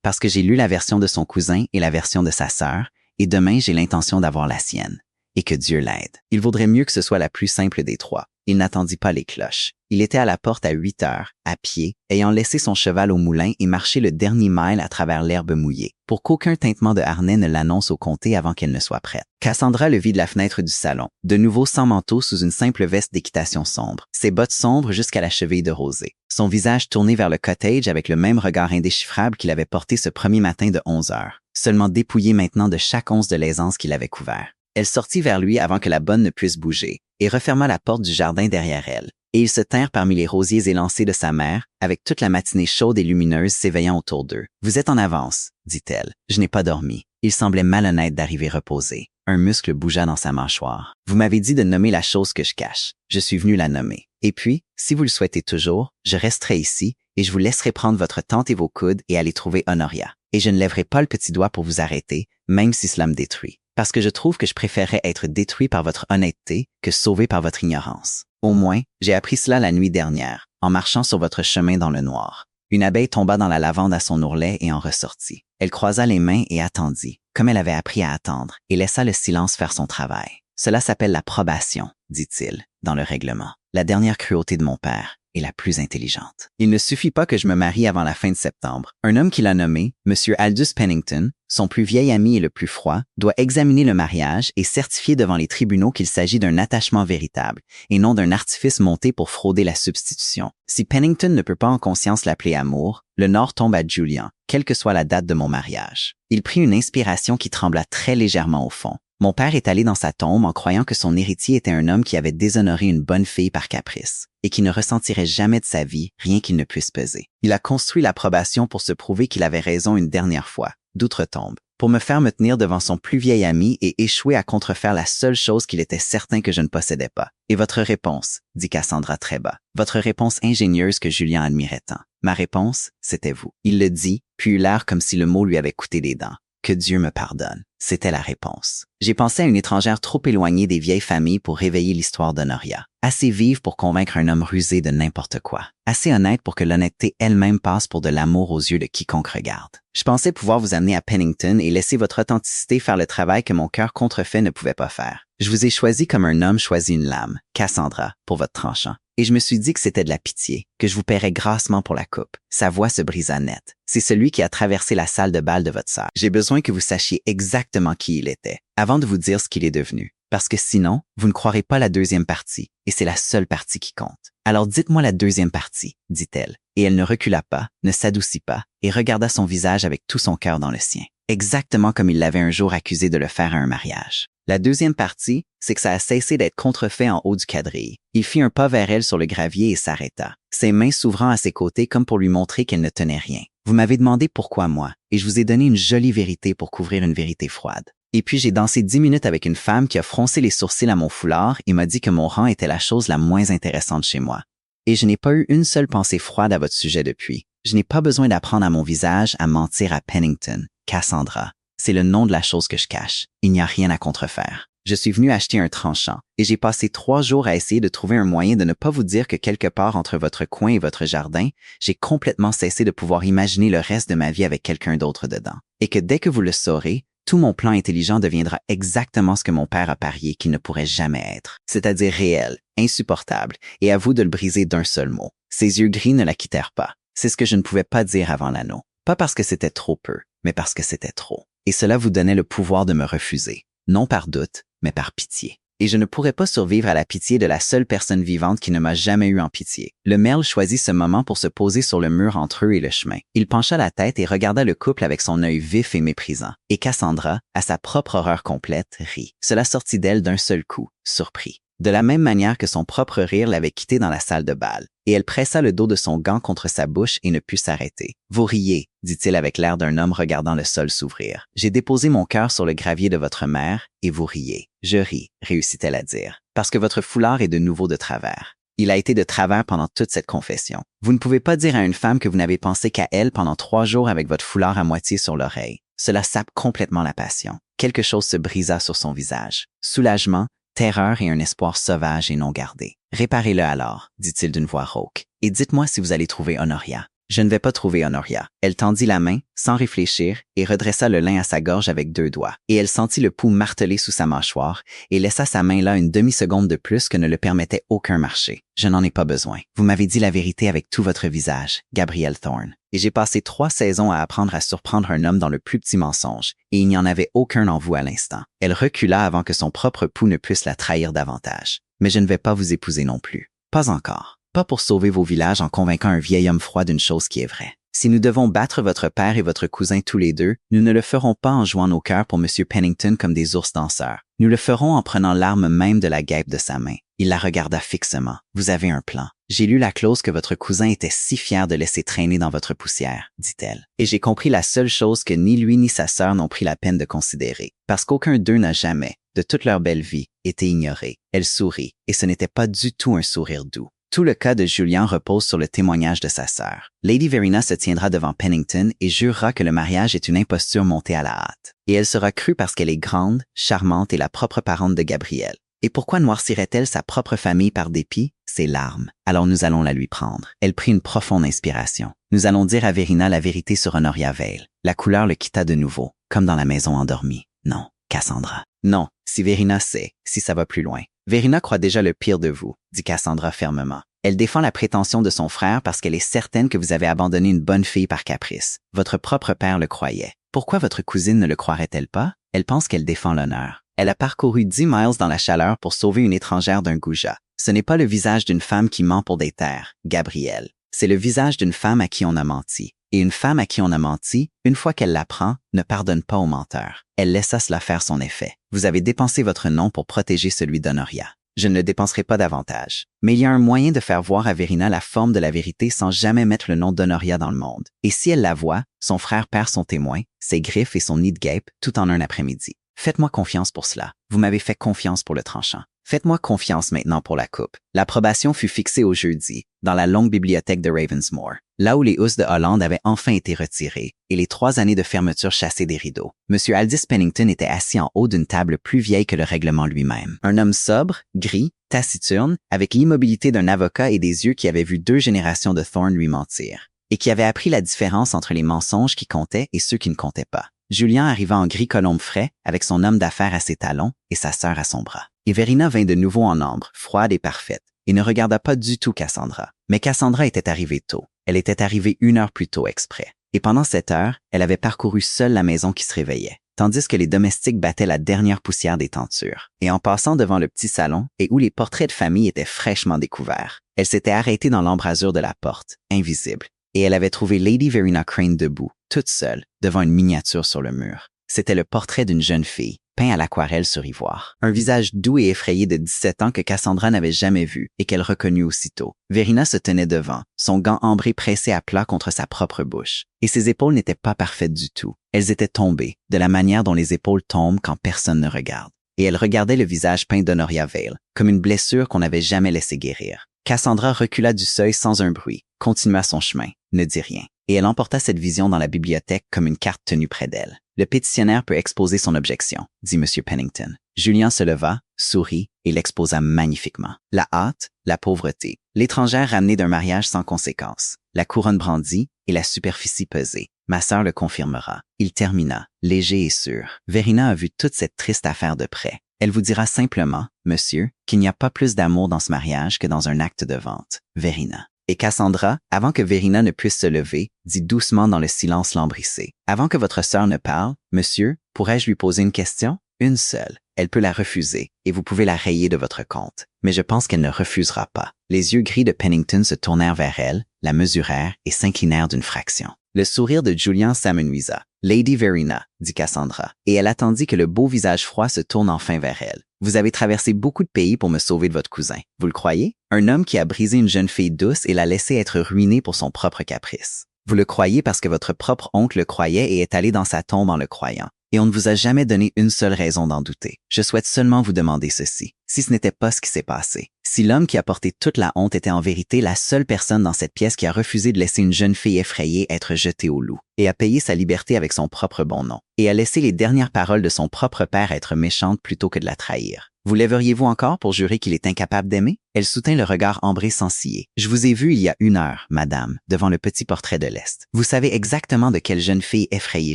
Parce que j'ai lu la version de son cousin et la version de sa sœur, et demain j'ai l'intention d'avoir la sienne. Et que Dieu l'aide. Il vaudrait mieux que ce soit la plus simple des 3. Il n'attendit pas les cloches. Il était à la porte à 8 heures, à pied, ayant laissé son cheval au moulin et marché le dernier mile à travers l'herbe mouillée, pour qu'aucun tintement de harnais ne l'annonce au comté avant qu'elle ne soit prête. Cassandra le vit de la fenêtre du salon, de nouveau sans manteau sous une simple veste d'équitation sombre, ses bottes sombres jusqu'à la cheville de rosée, son visage tourné vers le cottage avec le même regard indéchiffrable qu'il avait porté ce premier matin de 11 heures, seulement dépouillé maintenant de chaque once de l'aisance qu'il avait couvert. Elle sortit vers lui avant que la bonne ne puisse bouger, et referma la porte du jardin derrière elle, et ils se tinrent parmi les rosiers élancés de sa mère, avec toute la matinée chaude et lumineuse s'éveillant autour d'eux. « Vous êtes en avance, dit-elle. Je n'ai pas dormi. » Il semblait malhonnête d'arriver reposé. Un muscle bougea dans sa mâchoire. « Vous m'avez dit de nommer la chose que je cache. Je suis venu la nommer. Et puis, si vous le souhaitez toujours, je resterai ici, et je vous laisserai prendre votre tante et vos coudes et aller trouver Honoria. Et je ne lèverai pas le petit doigt pour vous arrêter, même si cela me détruit. Parce que je trouve que je préférerais être détruit par votre honnêteté que sauvé par votre ignorance. Au moins, j'ai appris cela la nuit dernière, en marchant sur votre chemin dans le noir. » Une abeille tomba dans la lavande à son ourlet et en ressortit. Elle croisa les mains et attendit, comme elle avait appris à attendre, et laissa le silence faire son travail. « Cela s'appelle la probation, dit-il, dans le règlement. La dernière cruauté de mon père. Et la plus intelligente. Il ne suffit pas que je me marie avant la fin de septembre. Un homme qui l'a nommé, M. Aldous Pennington, son plus vieil ami et le plus froid, doit examiner le mariage et certifier devant les tribunaux qu'il s'agit d'un attachement véritable et non d'un artifice monté pour frauder la substitution. Si Pennington ne peut pas en conscience l'appeler amour, le nord tombe à Julian, quelle que soit la date de mon mariage. Il prit une inspiration qui trembla très légèrement au fond. Mon père est allé dans sa tombe en croyant que son héritier était un homme qui avait déshonoré une bonne fille par caprice et qui ne ressentirait jamais de sa vie rien qu'il ne puisse peser. Il a construit l'approbation pour se prouver qu'il avait raison une dernière fois, d'outre-tombe, pour me faire me tenir devant son plus vieil ami et échouer à contrefaire la seule chose qu'il était certain que je ne possédais pas. Et votre réponse, dit Cassandra très bas, votre réponse ingénieuse que Julien admirait tant. Ma réponse, c'était vous. Il le dit, puis eut l'air comme si le mot lui avait coûté des dents. Que Dieu me pardonne. C'était la réponse. J'ai pensé à une étrangère trop éloignée des vieilles familles pour réveiller l'histoire d'Honoria. Assez vive pour convaincre un homme rusé de n'importe quoi. Assez honnête pour que l'honnêteté elle-même passe pour de l'amour aux yeux de quiconque regarde. Je pensais pouvoir vous amener à Pennington et laisser votre authenticité faire le travail que mon cœur contrefait ne pouvait pas faire. Je vous ai choisi comme un homme choisit une lame, Cassandra, pour votre tranchant. Et je me suis dit que c'était de la pitié, que je vous paierais grassement pour la coupe. Sa voix se brisa net. C'est celui qui a traversé la salle de bal de votre sœur. J'ai besoin que vous sachiez exactement qui il était, avant de vous dire ce qu'il est devenu. Parce que sinon, vous ne croirez pas la deuxième partie, et c'est la seule partie qui compte. Alors dites-moi la deuxième partie, dit-elle. Et elle ne recula pas, ne s'adoucit pas, et regarda son visage avec tout son cœur dans le sien. Exactement comme il l'avait un jour accusé de le faire à un mariage. La deuxième partie, c'est que ça a cessé d'être contrefait en haut du quadrille. Il fit un pas vers elle sur le gravier et s'arrêta, ses mains s'ouvrant à ses côtés comme pour lui montrer qu'elle ne tenait rien. Vous m'avez demandé pourquoi moi, et je vous ai donné une jolie vérité pour couvrir une vérité froide. Et puis j'ai dansé 10 minutes avec une femme qui a froncé les sourcils à mon foulard et m'a dit que mon rang était la chose la moins intéressante chez moi. Et je n'ai pas eu une seule pensée froide à votre sujet depuis. Je n'ai pas besoin d'apprendre à mon visage à mentir à Pennington, Cassandra. C'est le nom de la chose que je cache. Il n'y a rien à contrefaire. Je suis venu acheter un tranchant et j'ai passé 3 jours à essayer de trouver un moyen de ne pas vous dire que quelque part entre votre coin et votre jardin, j'ai complètement cessé de pouvoir imaginer le reste de ma vie avec quelqu'un d'autre dedans. Et que dès que vous le saurez, tout mon plan intelligent deviendra exactement ce que mon père a parié qu'il ne pourrait jamais être, c'est-à-dire réel, insupportable, et à vous de le briser d'un seul mot. Ses yeux gris ne la quittèrent pas. C'est ce que je ne pouvais pas dire avant l'anneau. Pas parce que c'était trop peu, mais parce que c'était trop. Et cela vous donnait le pouvoir de me refuser. Non par doute, mais par pitié. Et je ne pourrais pas survivre à la pitié de la seule personne vivante qui ne m'a jamais eu en pitié. Le merle choisit ce moment pour se poser sur le mur entre eux et le chemin. Il pencha la tête et regarda le couple avec son œil vif et méprisant. Et Cassandra, à sa propre horreur complète, rit. Cela sortit d'elle d'un seul coup, surpris. De la même manière que son propre rire l'avait quitté dans la salle de bal. Et elle pressa le dos de son gant contre sa bouche et ne put s'arrêter. « Vous riez », dit-il avec l'air d'un homme regardant le sol s'ouvrir. « J'ai déposé mon cœur sur le gravier de votre mère et vous riez. »« Je ris », réussit-elle à dire, « parce que votre foulard est de nouveau de travers. » Il a été de travers pendant toute cette confession. Vous ne pouvez pas dire à une femme que vous n'avez pensé qu'à elle pendant 3 jours avec votre foulard à moitié sur l'oreille. Cela sape complètement la passion. Quelque chose se brisa sur son visage. Soulagement, terreur et un espoir sauvage et non gardé. « Réparez-le alors, dit-il d'une voix rauque, et dites-moi si vous allez trouver Honoria. » Je ne vais pas trouver Honoria. Elle tendit la main, sans réfléchir, et redressa le lin à sa gorge avec 2 doigts. Et elle sentit le pouls martelé sous sa mâchoire, et laissa sa main là une demi-seconde de plus que ne le permettait aucun marché. Je n'en ai pas besoin. Vous m'avez dit la vérité avec tout votre visage, Gabrielle Thorne. Et j'ai passé 3 saisons à apprendre à surprendre un homme dans le plus petit mensonge, et il n'y en avait aucun en vous à l'instant. Elle recula avant que son propre pouls ne puisse la trahir davantage. Mais je ne vais pas vous épouser non plus. Pas encore. Pas pour sauver vos villages en convainquant un vieil homme froid d'une chose qui est vraie. Si nous devons battre votre père et votre cousin tous les deux, nous ne le ferons pas en jouant nos cœurs pour M. Pennington comme des ours danseurs. Nous le ferons en prenant l'arme même de la guêpe de sa main. Il la regarda fixement. Vous avez un plan. J'ai lu la clause que votre cousin était si fier de laisser traîner dans votre poussière, dit-elle. Et j'ai compris la seule chose que ni lui ni sa sœur n'ont pris la peine de considérer. Parce qu'aucun d'eux n'a jamais, de toute leur belle vie, été ignoré. Elle sourit, et ce n'était pas du tout un sourire doux. Tout le cas de Julian repose sur le témoignage de sa sœur. Lady Verena se tiendra devant Pennington et jurera que le mariage est une imposture montée à la hâte. Et elle sera crue parce qu'elle est grande, charmante et la propre parente de Gabriel. Et pourquoi noircirait-elle sa propre famille par dépit? Ses larmes. Alors nous allons la lui prendre. Elle prit une profonde inspiration. Nous allons dire à Verena la vérité sur Honoria Vale. La couleur le quitta de nouveau, comme dans la maison endormie. Non, Cassandra. Non, si Verena sait, si ça va plus loin. Verena croit déjà le pire de vous, dit Cassandra fermement. Elle défend la prétention de son frère parce qu'elle est certaine que vous avez abandonné une bonne fille par caprice. Votre propre père le croyait. Pourquoi votre cousine ne le croirait-elle pas? Elle pense qu'elle défend l'honneur. Elle a parcouru 10 miles dans la chaleur pour sauver une étrangère d'un goujat. Ce n'est pas le visage d'une femme qui ment pour des terres, Gabrielle. C'est le visage d'une femme à qui on a menti. Et une femme à qui on a menti, une fois qu'elle l'apprend, ne pardonne pas au menteur. Elle laissa cela faire son effet. Vous avez dépensé votre nom pour protéger celui d'Honoria. Je ne le dépenserai pas davantage. Mais il y a un moyen de faire voir à Verena la forme de la vérité sans jamais mettre le nom d'Honoria dans le monde. Et si elle la voit, son frère perd son témoin, ses griffes et son nid de guêpe, tout en un après-midi. Faites-moi confiance pour cela. Vous m'avez fait confiance pour le tranchant. Faites-moi confiance maintenant pour la coupe. L'approbation fut fixée au jeudi, dans la longue bibliothèque de Ravensmoor, là où les housses de Hollande avaient enfin été retirées, et les 3 années de fermeture chassées des rideaux. M. Aldis Pennington était assis en haut d'une table plus vieille que le règlement lui-même. Un homme sobre, gris, taciturne, avec l'immobilité d'un avocat et des yeux qui avaient vu 2 générations de Thorne lui mentir, et qui avait appris la différence entre les mensonges qui comptaient et ceux qui ne comptaient pas. Julien arriva en gris colombe frais, avec son homme d'affaires à ses talons et sa sœur à son bras. Et Verena vint de nouveau en ambre, froide et parfaite, et ne regarda pas du tout Cassandra. Mais Cassandra était arrivée tôt. Elle était arrivée 1 heure plus tôt exprès. Et pendant cette heure, elle avait parcouru seule la maison qui se réveillait, tandis que les domestiques battaient la dernière poussière des tentures. Et en passant devant le petit salon, et où les portraits de famille étaient fraîchement découverts, elle s'était arrêtée dans l'embrasure de la porte, invisible. Et elle avait trouvé Lady Verena Crane debout, toute seule, devant une miniature sur le mur. C'était le portrait d'une jeune fille, peint à l'aquarelle sur ivoire. Un visage doux et effrayé de 17 ans que Cassandra n'avait jamais vu et qu'elle reconnut aussitôt. Verina se tenait devant, son gant ambré pressé à plat contre sa propre bouche. Et ses épaules n'étaient pas parfaites du tout. Elles étaient tombées, de la manière dont les épaules tombent quand personne ne regarde. Et elle regardait le visage peint d'Honoria Vale, comme une blessure qu'on n'avait jamais laissé guérir. Cassandra recula du seuil sans un bruit, continua son chemin, ne dit rien. Et elle emporta cette vision dans la bibliothèque comme une carte tenue près d'elle. Le pétitionnaire peut exposer son objection, dit M. Pennington. Julien se leva, sourit et l'exposa magnifiquement. La hâte, la pauvreté, l'étrangère ramenée d'un mariage sans conséquence, la couronne brandie et la superficie pesée. Ma sœur le confirmera. Il termina, léger et sûr. Verina a vu toute cette triste affaire de près. Elle vous dira simplement, monsieur, qu'il n'y a pas plus d'amour dans ce mariage que dans un acte de vente. Verina. Et Cassandra, avant que Verina ne puisse se lever, dit doucement dans le silence lambrissé. Avant que votre sœur ne parle, monsieur, pourrais-je lui poser une question? Une seule. Elle peut la refuser, et vous pouvez la rayer de votre compte. Mais je pense qu'elle ne refusera pas. Les yeux gris de Pennington se tournèrent vers elle, la mesurèrent et s'inclinèrent d'une fraction. Le sourire de Julien s'amenuisa. « Lady Verina », dit Cassandra, et elle attendit que le beau visage froid se tourne enfin vers elle. « Vous avez traversé beaucoup de pays pour me sauver de votre cousin. Vous le croyez? Un homme qui a brisé une jeune fille douce et l'a laissée être ruinée pour son propre caprice. Vous le croyez parce que votre propre oncle le croyait et est allé dans sa tombe en le croyant. Et on ne vous a jamais donné une seule raison d'en douter. Je souhaite seulement vous demander ceci. Si ce n'était pas ce qui s'est passé, si l'homme qui a porté toute la honte était en vérité la seule personne dans cette pièce qui a refusé de laisser une jeune fille effrayée être jetée au loup, et a payé sa liberté avec son propre bon nom, et a laissé les dernières paroles de son propre père être méchantes plutôt que de la trahir, vous lèveriez-vous encore pour jurer qu'il est incapable d'aimer? Elle soutint le regard ambré sans ciller. Je vous ai vu il y a 1 heure, madame, devant le petit portrait de l'Est. Vous savez exactement de quelle jeune fille effrayée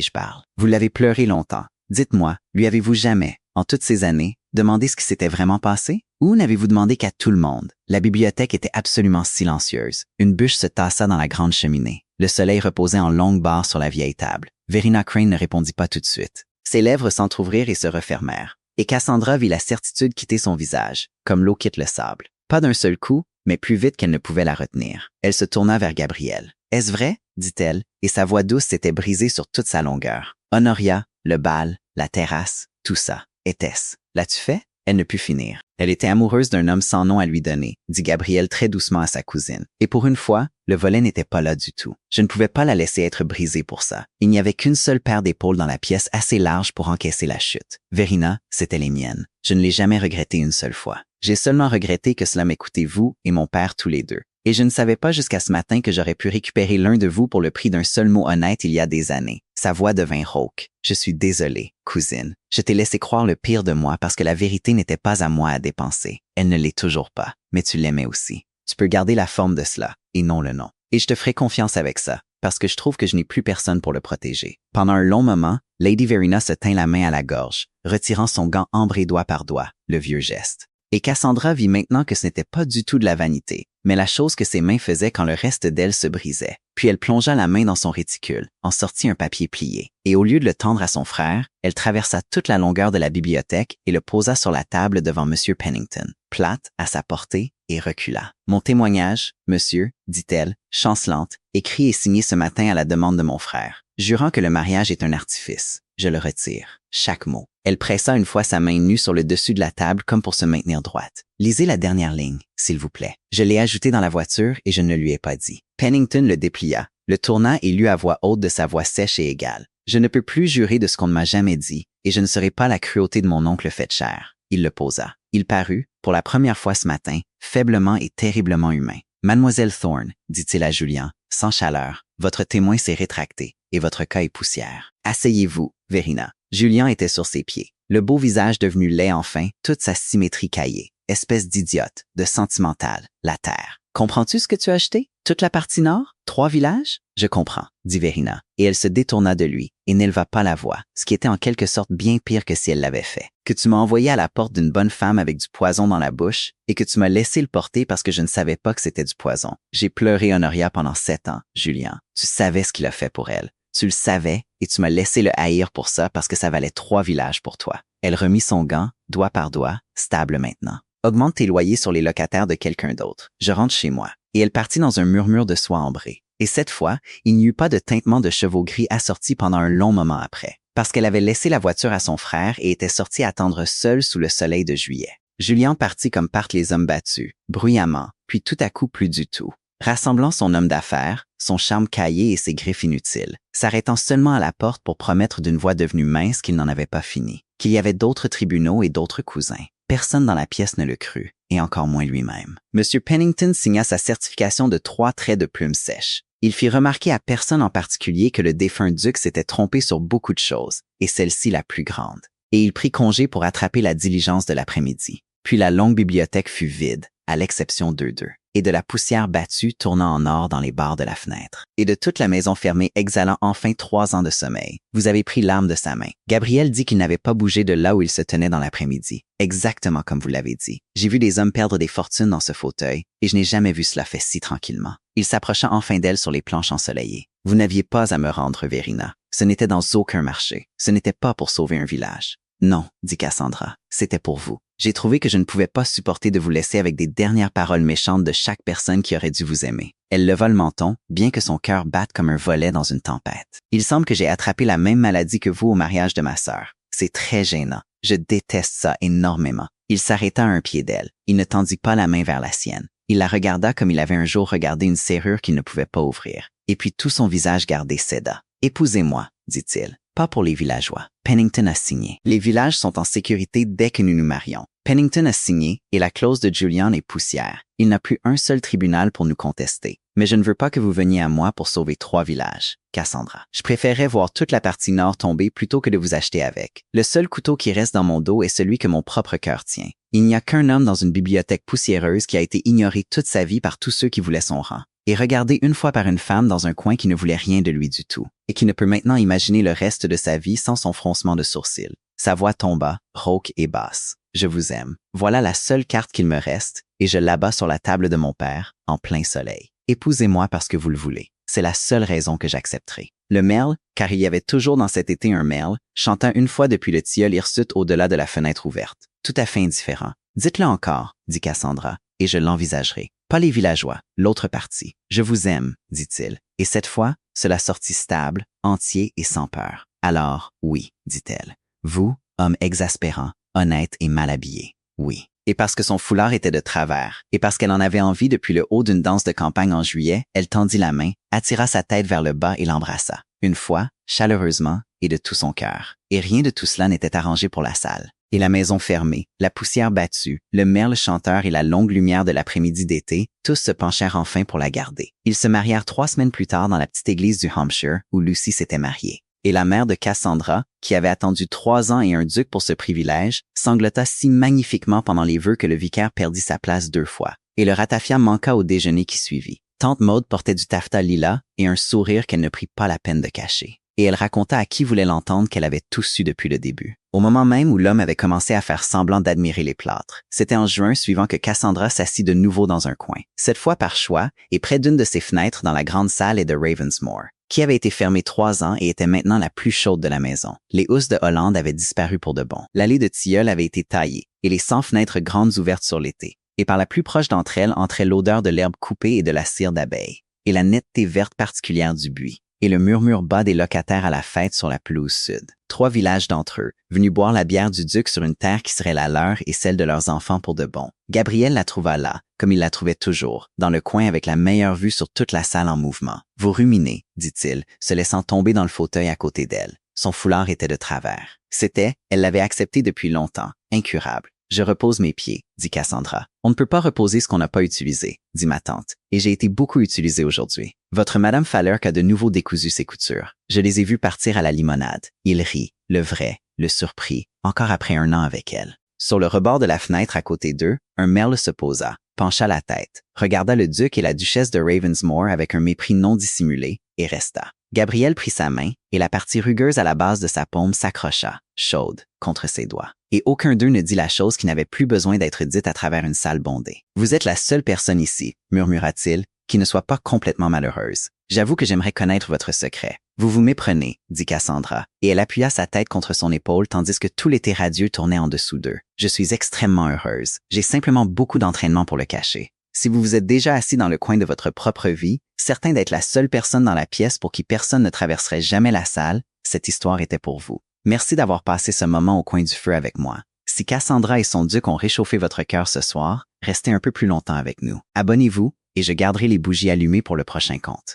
je parle. Vous l'avez pleuré longtemps. Dites-moi, lui avez-vous jamais, en toutes ces années, demandé ce qui s'était vraiment passé? Ou n'avez-vous demandé qu'à tout le monde? La bibliothèque était absolument silencieuse. Une bûche se tassa dans la grande cheminée. Le soleil reposait en longues barres sur la vieille table. Verina Crane ne répondit pas tout de suite. Ses lèvres s'entr'ouvrirent et se refermèrent. Et Cassandra vit la certitude quitter son visage, comme l'eau quitte le sable. Pas d'un seul coup, mais plus vite qu'elle ne pouvait la retenir. Elle se tourna vers Gabriel. « Est-ce vrai? » dit-elle, et sa voix douce s'était brisée sur toute sa longueur. « Honoria, le bal, la terrasse, tout ça. Était-ce? L'as-tu fait? » Elle ne put finir. Elle était amoureuse d'un homme sans nom à lui donner, dit Gabriel très doucement à sa cousine. Et pour une fois, le volet n'était pas là du tout. Je ne pouvais pas la laisser être brisée pour ça. Il n'y avait qu'une seule paire d'épaules dans la pièce assez large pour encaisser la chute. Verina, c'étaient les miennes. Je ne l'ai jamais regretté une seule fois. J'ai seulement regretté que cela m'ait coûté vous et mon père tous les deux. Et je ne savais pas jusqu'à ce matin que j'aurais pu récupérer l'un de vous pour le prix d'un seul mot honnête il y a des années. Sa voix devint rauque. Je suis désolée, cousine. Je t'ai laissé croire le pire de moi parce que la vérité n'était pas à moi à dépenser. Elle ne l'est toujours pas, mais tu l'aimais aussi. Tu peux garder la forme de cela, et non le nom. Et je te ferai confiance avec ça, parce que je trouve que je n'ai plus personne pour le protéger. Pendant un long moment, Lady Verina se tint la main à la gorge, retirant son gant ambré doigt par doigt, le vieux geste. Et Cassandra vit maintenant que ce n'était pas du tout de la vanité, mais la chose que ses mains faisaient quand le reste d'elle se brisait. Puis elle plongea la main dans son réticule, en sortit un papier plié, et au lieu de le tendre à son frère, elle traversa toute la longueur de la bibliothèque et le posa sur la table devant M. Pennington, plate, à sa portée, et recula. « Mon témoignage, monsieur, dit-elle, chancelante, écrit et signé ce matin à la demande de mon frère, jurant que le mariage est un artifice. Je le retire. Chaque mot. » Elle pressa une fois sa main nue sur le dessus de la table comme pour se maintenir droite. « Lisez la dernière ligne, s'il vous plaît. Je l'ai ajouté dans la voiture et je ne lui ai pas dit. » Pennington le déplia, le tourna et lut à voix haute de sa voix sèche et égale. « Je ne peux plus jurer de ce qu'on ne m'a jamais dit, et je ne serai pas la cruauté de mon oncle faite chair. » Il le posa. Il parut, pour la première fois ce matin, faiblement et terriblement humain. « Mademoiselle Thorne, dit-il à Julien, sans chaleur, votre témoin s'est rétracté, et votre cas est poussière. Asseyez-vous, Verina. » Julien était sur ses pieds, le beau visage devenu laid enfin, toute sa symétrie caillée. Espèce d'idiote, de sentimentale, la terre. Comprends-tu ce que tu as acheté? Toute la partie nord? 3 villages? Je comprends, dit Verina, et elle se détourna de lui, et n'éleva pas la voix, ce qui était en quelque sorte bien pire que si elle l'avait fait. Que tu m'as envoyé à la porte d'une bonne femme avec du poison dans la bouche, et que tu m'as laissé le porter parce que je ne savais pas que c'était du poison. J'ai pleuré Honoria pendant 7 ans, Julien. Tu savais ce qu'il a fait pour elle. Tu le savais, et tu m'as laissé le haïr pour ça parce que ça valait 3 villages pour toi. Elle remit son gant, doigt par doigt, stable maintenant. Augmente tes loyers sur les locataires de quelqu'un d'autre. Je rentre chez moi. Et elle partit dans un murmure de soie ambrée. Et cette fois, il n'y eut pas de tintement de chevaux gris assorti pendant un long moment après. parce qu'elle avait laissé la voiture à son frère et était sortie attendre seule sous le soleil de juillet. Julien partit comme partent les hommes battus, bruyamment, puis tout à coup plus du tout. Rassemblant son homme d'affaires, son charme caillé et ses griffes inutiles, s'arrêtant seulement à la porte pour promettre d'une voix devenue mince qu'il n'en avait pas fini, qu'il y avait d'autres tribunaux et d'autres cousins. Personne dans la pièce ne le crut, et encore moins lui-même. M. Pennington signa sa certification de 3 traits de plume sèche. Il fit remarquer à personne en particulier que le défunt duc s'était trompé sur beaucoup de choses, et celle-ci la plus grande. Et il prit congé pour attraper la diligence de l'après-midi. Puis la longue bibliothèque fut vide, à l'exception d'eux deux, et de la poussière battue tournant en or dans les barres de la fenêtre, et de toute la maison fermée exhalant enfin 3 ans de sommeil. Vous avez pris l'arme de sa main. Gabriel dit qu'il n'avait pas bougé de là où il se tenait dans l'après-midi, exactement comme vous l'avez dit. J'ai vu des hommes perdre des fortunes dans ce fauteuil, et je n'ai jamais vu cela fait si tranquillement. Il s'approcha enfin d'elle sur les planches ensoleillées. Vous n'aviez pas à me rendre, Verina. Ce n'était dans aucun marché. Ce n'était pas pour sauver un village. Non, dit Cassandra, c'était pour vous. J'ai trouvé que je ne pouvais pas supporter de vous laisser avec des dernières paroles méchantes de chaque personne qui aurait dû vous aimer. Elle leva le menton, bien que son cœur batte comme un volet dans une tempête. Il semble que j'ai attrapé la même maladie que vous au mariage de ma sœur. C'est très gênant. Je déteste ça énormément. Il s'arrêta à un pied d'elle. Il ne tendit pas la main vers la sienne. Il la regarda comme il avait un jour regardé une serrure qu'il ne pouvait pas ouvrir. Et puis tout son visage gardé céda. « Épousez-moi », dit-il. Pas pour les villageois. Pennington a signé. Les villages sont en sécurité dès que nous nous marions. Pennington a signé et la clause de Julian est poussière. Il n'a plus un seul tribunal pour nous contester. Mais je ne veux pas que vous veniez à moi pour sauver 3 villages. Cassandra. Je préférerais voir toute la partie nord tomber plutôt que de vous acheter avec. Le seul couteau qui reste dans mon dos est celui que mon propre cœur tient. Il n'y a qu'un homme dans une bibliothèque poussiéreuse qui a été ignoré toute sa vie par tous ceux qui voulaient son rang, et regardé une fois par une femme dans un coin qui ne voulait rien de lui du tout, et qui ne peut maintenant imaginer le reste de sa vie sans son froncement de sourcils. Sa voix tomba, rauque et basse. Je vous aime. Voilà la seule carte qu'il me reste, et je l'abats sur la table de mon père, en plein soleil. Épousez-moi parce que vous le voulez. C'est la seule raison que j'accepterai. Le merle, car il y avait toujours dans cet été un merle, chanta une fois depuis le tilleul hirsute au-delà de la fenêtre ouverte. Tout à fait indifférent. Dites-le encore, dit Cassandra, et je l'envisagerai. Pas les villageois, l'autre partie. Je vous aime, dit-il. Et cette fois, cela sortit stable, entier et sans peur. Alors, oui, dit-elle. Vous, homme exaspérant, honnête et mal habillé. Oui. Et parce que son foulard était de travers, et parce qu'elle en avait envie depuis le haut d'une danse de campagne en juillet, elle tendit la main, attira sa tête vers le bas et l'embrassa. Une fois, chaleureusement, et de tout son cœur. Et rien de tout cela n'était arrangé pour la salle. Et la maison fermée, la poussière battue, le merle chanteur et la longue lumière de l'après-midi d'été, tous se penchèrent enfin pour la garder. Ils se marièrent 3 semaines plus tard dans la petite église du Hampshire où Lucy s'était mariée. Et la mère de Cassandra, qui avait attendu 3 ans et un duc pour ce privilège, sanglota si magnifiquement pendant les vœux que le vicaire perdit sa place 2 fois. Et le ratafia manqua au déjeuner qui suivit. Tante Maude portait du taffetas lilas et un sourire qu'elle ne prit pas la peine de cacher. Et elle raconta à qui voulait l'entendre qu'elle avait tout su depuis le début. Au moment même où l'homme avait commencé à faire semblant d'admirer les plâtres. C'était en juin suivant que Cassandra s'assit de nouveau dans un coin, cette fois par choix, et près d'une de ses fenêtres dans la grande salle de Ravensmore, qui avait été fermée 3 ans et était maintenant la plus chaude de la maison. Les housses de Hollande avaient disparu pour de bon. L'allée de tilleul avait été taillée, et les 100 fenêtres grandes ouvertes sur l'été. Et par la plus proche d'entre elles entrait l'odeur de l'herbe coupée et de la cire d'abeille, et la netteté verte particulière du buis, et le murmure bas des locataires à la fête sur la pelouse sud. 3 villages d'entre eux, venus boire la bière du duc sur une terre qui serait la leur et celle de leurs enfants pour de bon. Gabriel la trouva là, comme il la trouvait toujours, dans le coin avec la meilleure vue sur toute la salle en mouvement. « Vous ruminez », dit-il, se laissant tomber dans le fauteuil à côté d'elle. Son foulard était de travers. C'était, elle l'avait accepté depuis longtemps, incurable. « Je repose mes pieds », dit Cassandra. « On ne peut pas reposer ce qu'on n'a pas utilisé », dit ma tante, « et j'ai été beaucoup utilisée aujourd'hui. Votre Madame Fallerk a de nouveau décousu ses coutures. Je les ai vus partir à la limonade. Il rit, le vrai, le surpris, encore après 1 an avec elle. » Sur le rebord de la fenêtre à côté d'eux, un merle se posa, pencha la tête, regarda le duc et la duchesse de Ravensmore avec un mépris non dissimulé, et resta. Gabriel prit sa main, et la partie rugueuse à la base de sa paume s'accrocha, chaude, contre ses doigts. Et aucun d'eux ne dit la chose qui n'avait plus besoin d'être dite à travers une salle bondée. « Vous êtes la seule personne ici, » murmura-t-il, « qui ne soit pas complètement malheureuse. J'avoue que j'aimerais connaître votre secret. Vous vous méprenez, » dit Cassandra, et elle appuya sa tête contre son épaule tandis que tout l'été radieux tournait en dessous d'eux. « Je suis extrêmement heureuse. J'ai simplement beaucoup d'entraînement pour le cacher. Si vous vous êtes déjà assis dans le coin de votre propre vie, certain d'être la seule personne dans la pièce pour qui personne ne traverserait jamais la salle, cette histoire était pour vous. Merci d'avoir passé ce moment au coin du feu avec moi. Si Cassandra et son duc ont réchauffé votre cœur ce soir, restez un peu plus longtemps avec nous. Abonnez-vous et je garderai les bougies allumées pour le prochain conte.